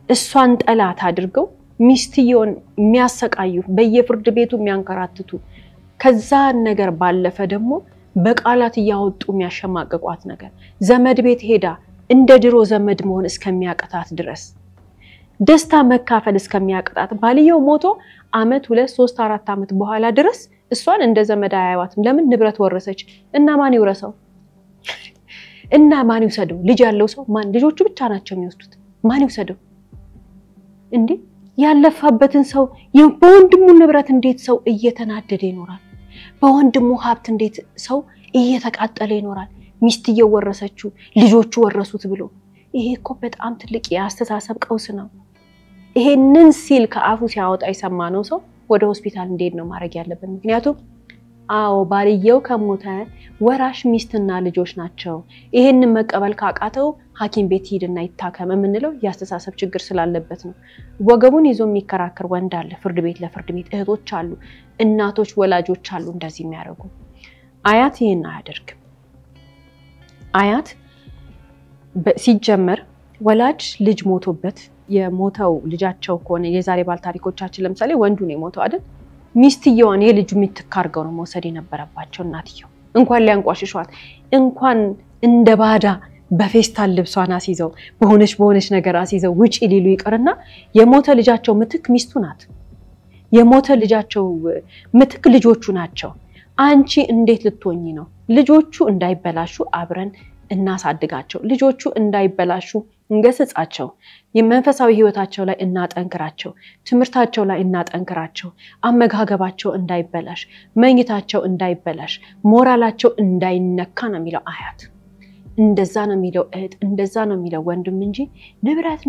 እሷን ጠላት አድርገው ሚስትየውን የሚያሰቃዩ በየፍርድ ቤቱ የሚያንከራትቱ ከዛ ነገር ባለፈ ደግሞ በቃላት ያወጡ የሚያሸማቀቋት ነገር ዘመድ ቤት ሄዳ እንደ ድሮ ዘመድ መሆን እስከሚያቀታት ድረስ ደስታ መካፈል እስከሚያቀታት ባልየው ሞቶ አመት 2 3 4 አመት በኋላ ድረስ እሷን እንደ ዘመድ አያዋትም ለምን ንብረት ወረሰች እና ማን ይወረሰው እና ማን ይወሰደው ልጅ ያለው ሰው ማን ልጆቹ ብቻ ናቸው የሚወስዱት ማን ይወሰደው እንዴ ያለፋበትን ሰው የወንድሙ ንብረት እንዴት ሰው እየተናደደ ይኖራል በወንድሙ ሀብት እንዴት ሰው እየተቃጠለ ይኖራል ሚስትየው ወረሰችው ልጆቹ ወረሱት ብሎ ይሄ እኮ በጣም ትልቅ ያስተሳሰብ ቀውስ ነው ይሄንን ሲል ከአፉ ሲያወጣ ይሰማነው ሰው ወደ ሆስፒታል እንዴት ነው ማድረግ ያለበት ምክንያቱም አዎ ባልየው ከሞተ ወራሽ ሚስትና ልጆች ናቸው ይሄንን መቀበል ካቃተው ሐኪም ቤት ሄድና ይታከም ምንለው ያስተሳሰብ ችግር ስላለበት ነው ወገቡን ይዞ የሚከራከር ወንድ አለ ፍርድ ቤት ለፍርድ ቤት እህቶች አሉ እናቶች ወላጆች አሉ እንደዚህ የሚያደርጉ አያት ይሄን አያደርግ አያት ሲጀመር ወላጅ ልጅ ሞቶበት የሞተው ልጃቸው ከሆነ የዛሬ ባል ታሪኮቻችን ለምሳሌ ወንዱ ነው የሞተው አይደል ሚስትየዋን የልጁ ምትካርገው ነው መውሰድ የነበረባቸው እናትየው እንኳን ሊያንቋሽሿት እንኳን እንደ ባዳ በፌስታል ልብሷን አስይዘው በሆነች ነገር አስይዘው ውጪ ሊሉ ይቀርና የሞተ ልጃቸው ምትክ ሚስቱ ናት የሞተ ልጃቸው ምትክ ልጆቹ ናቸው አንቺ እንዴት ልትሆኚ ነው ልጆቹ እንዳይበላሹ አብረን እናሳድጋቸው ልጆቹ እንዳይበላሹ እንገስጻቸው የመንፈሳዊ ህይወታቸው ላይ እናጠንክራቸው ትምርታቸው ላይ እናጠንክራቸው አመጋገባቸው እንዳይበላሽ መኝታቸው እንዳይበላሽ ሞራላቸው እንዳይነካ ነው የሚለው አያት እንደዛ ነው የሚለው እህት እንደዛ ነው የሚለው ወንድም እንጂ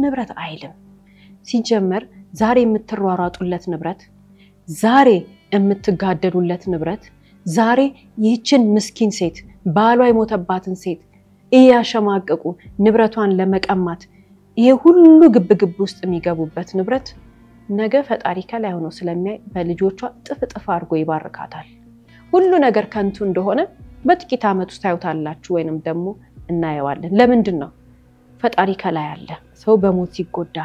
ንብረት አይልም ሲጀመር ዛሬ የምትሯሯጡለት ንብረት ዛሬ የምትጋደሉለት ንብረት ዛሬ ይህችን ምስኪን ሴት ባሏ የሞተባትን ሴት እያሸማቀቁ ንብረቷን ለመቀማት ይሄ ሁሉ ግብግብ ውስጥ የሚገቡበት ንብረት ነገ ፈጣሪ ከላይ ሆኖ ስለሚያይ በልጆቿ ጥፍጥፍ አድርጎ ይባርካታል ሁሉ ነገር ከንቱ እንደሆነ በጥቂት አመት ውስጥ ታዩታላችሁ ወይንም ደግሞ እናየዋለን ለምንድነው ፈጣሪ ከላይ አለ ሰው በሞት ሲጎዳ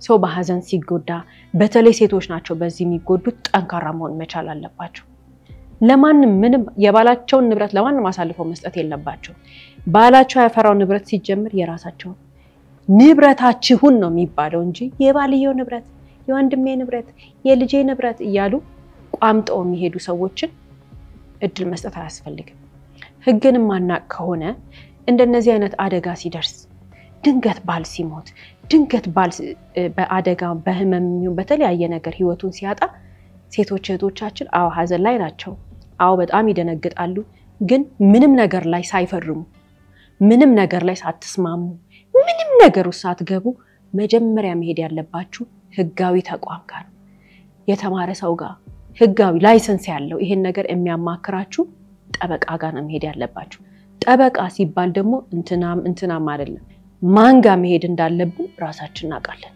ሰው በሐዘን ሲጎዳ በተለይ ሴቶች ናቸው በዚህ የሚጎዱት ጠንካራ መሆን መቻል አለባቸው ለማንም ምንም የባላቸውን ንብረት ለማንም አሳልፈው መስጠት የለባቸው ባላቸው ያፈራው ንብረት ሲጀምር የራሳቸው ንብረታችሁን ነው የሚባለው እንጂ የባልየው ንብረት የወንድሜ ንብረት የልጄ ንብረት እያሉ ቋምጠው የሚሄዱ ሰዎችን እድል መስጠት አያስፈልግም ህግን ማናቅ ከሆነ እንደነዚህ አይነት አደጋ ሲደርስ ድንገት ባል ሲሞት ድንገት ባል በአደጋ በህመም በተለያየ ነገር ህይወቱን ሲያጣ ሴቶች እህቶቻችን አው ሐዘን ላይ ናቸው አው በጣም ይደነግጣሉ ግን ምንም ነገር ላይ ሳይፈርሙ ምንም ነገር ላይ ሳትስማሙ ምንም ነገር ሳትገቡ መጀመሪያ መሄድ ያለባችሁ ህጋዊ ተቋም ጋር የተማረ ሰው ጋር ህጋዊ ላይሰንስ ያለው ይሄን ነገር የሚያማክራችሁ ጠበቃ ጋር ነው መሄድ ያለባችሁ ጠበቃ ሲባል ደግሞ እንትናም አይደለም ማንጋ መሄድ እንዳለብን ራሳችን እናቃለን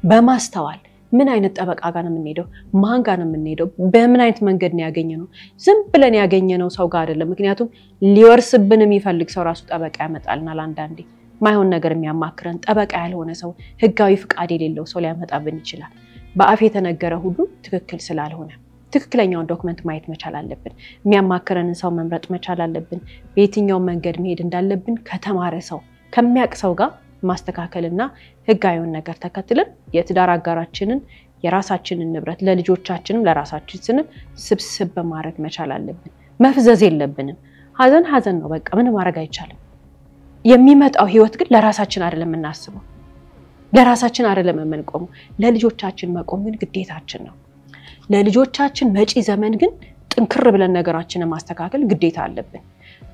በማስተዋል ምን አይነት ጠበቃ ጋር ነው የምንሄደው ማንጋ ነው የምንሄደው በምን አይነት መንገድ ነው ያገኘነው ዝም ብለን ያገኘነው ሰው ጋር አይደለም ምክንያቱም ሊወርስብን የሚፈልግ ሰው ራሱ ጠበቃ ያመጣልና አንዳንዴ ማይሆን ነገር የሚያማክረን ጠበቃ ያልሆነ ሰው ህጋዊ ፍቃድ የሌለው ሰው ሊያመጣብን ይችላል በአፍ የተነገረ ሁሉ ትክክል ስላልሆነ ትክክለኛውን ዶክመንት ማየት መቻል አለብን የሚያማክረንን ሰው መምረጥ መቻል አለብን በየትኛው መንገድ መሄድ እንዳለብን ከተማረ ሰው ከሚያቅ ሰው ጋር ማስተካከልና ህጋዊውን ነገር ተከትለን የትዳር አጋራችንን የራሳችንን ንብረት ለልጆቻችንም ለራሳችን ስንል ስብስብ በማድረግ መቻል አለብን መፍዘዝ የለብንም ሐዘን ነው በቃ ምን ማድረግ አይቻልም የሚመጣው ህይወት ግን ለራሳችን አይደለም እናስበው ለራሳችን አይደለም የምንቆመው ለልጆቻችን መቆም ግን ግዴታችን ነው ለልጆቻችን መጪ ዘመን ግን ጥንክር ብለን ነገራችንን ማስተካከል ግዴታ አለብን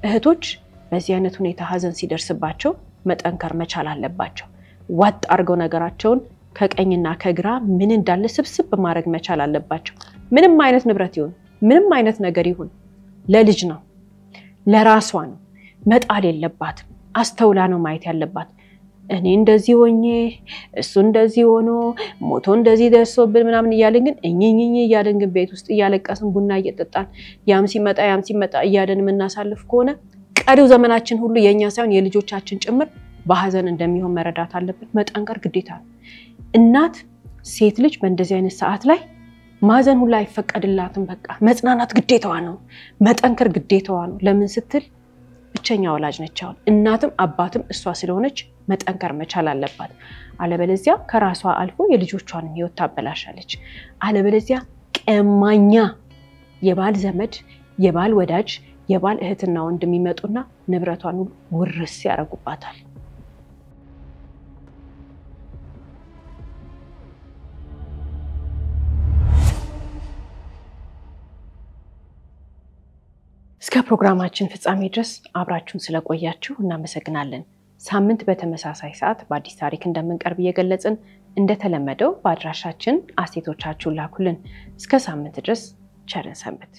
እህቶች በዚህ አይነት ሁኔታ ሐዘን ሲደርስባቸው መጠንከር መቻል አለባቸው ዋጥ አርገው ነገራቸውን ከቀኝና ከግራ ምን እንዳለ ስብስብ ማድረግ መቻል አለባቸው ምንም አይነት ንብረት ይሁን ምንም አይነት ነገር ይሁን ለልጅ ነው ለራሷ ነው መጣል የለባትም አስተውላ ነው ማየት ያለባት እኔ እንደዚህ ሆኜ እሱ እንደዚህ ሆኖ ሞቶ እንደዚህ ደርሶብን ምናምን ይያልን ግን እኝኝኝ ይያልን ግን ቤት ውስጥ ይያለቀስን ቡና እየጠጣን ያም ሲመጣ እያደን ምናሳልፍ ከሆነ ቀሪው ዘመናችን ሁሉ የኛ ሳይሆን የልጆቻችን ጭምር በሐዘን እንደሚሆን መረዳት አለበት መጠንከር ግዴታ ነው እናት ሴት ልጅ በእንደዚህ አይነት ሰዓት ላይ ማዘን ሁሉ አይፈቀድላትም በቃ መጽናናት ግዴታዋ ነው መጠንከር ግዴታዋ ነው ለምን ስትል ብቸኛ ወላጅ ነች አሁን እናትም አባትም እሷ ስለሆነች መጠንከር መቻል አለባት አለበለዚያ ከራሷ አልፎ የልጆቿን ህይወት ታበላሻለች አለበለዚያ ቀማኛ የባል ዘመድ የባል ወዳጅ የባል እህትና ወንድም ይመጡና ንብረቷን ውርስ ያረጉባታል እስከ ፕሮግራማችን ፍጻሜ ድረስ አብራችሁን ስለቆያችሁ እናመሰግናለን ሳምንት በተመሳሳይ ሰዓት በአዲስ ታሪክ እንደምንቀርብ እየገለጽን እንደተለመደው በአድራሻችን አስተያየቶቻችሁን ላኩልን እስከ ሳምንት ድረስ ቸርን ሰንብት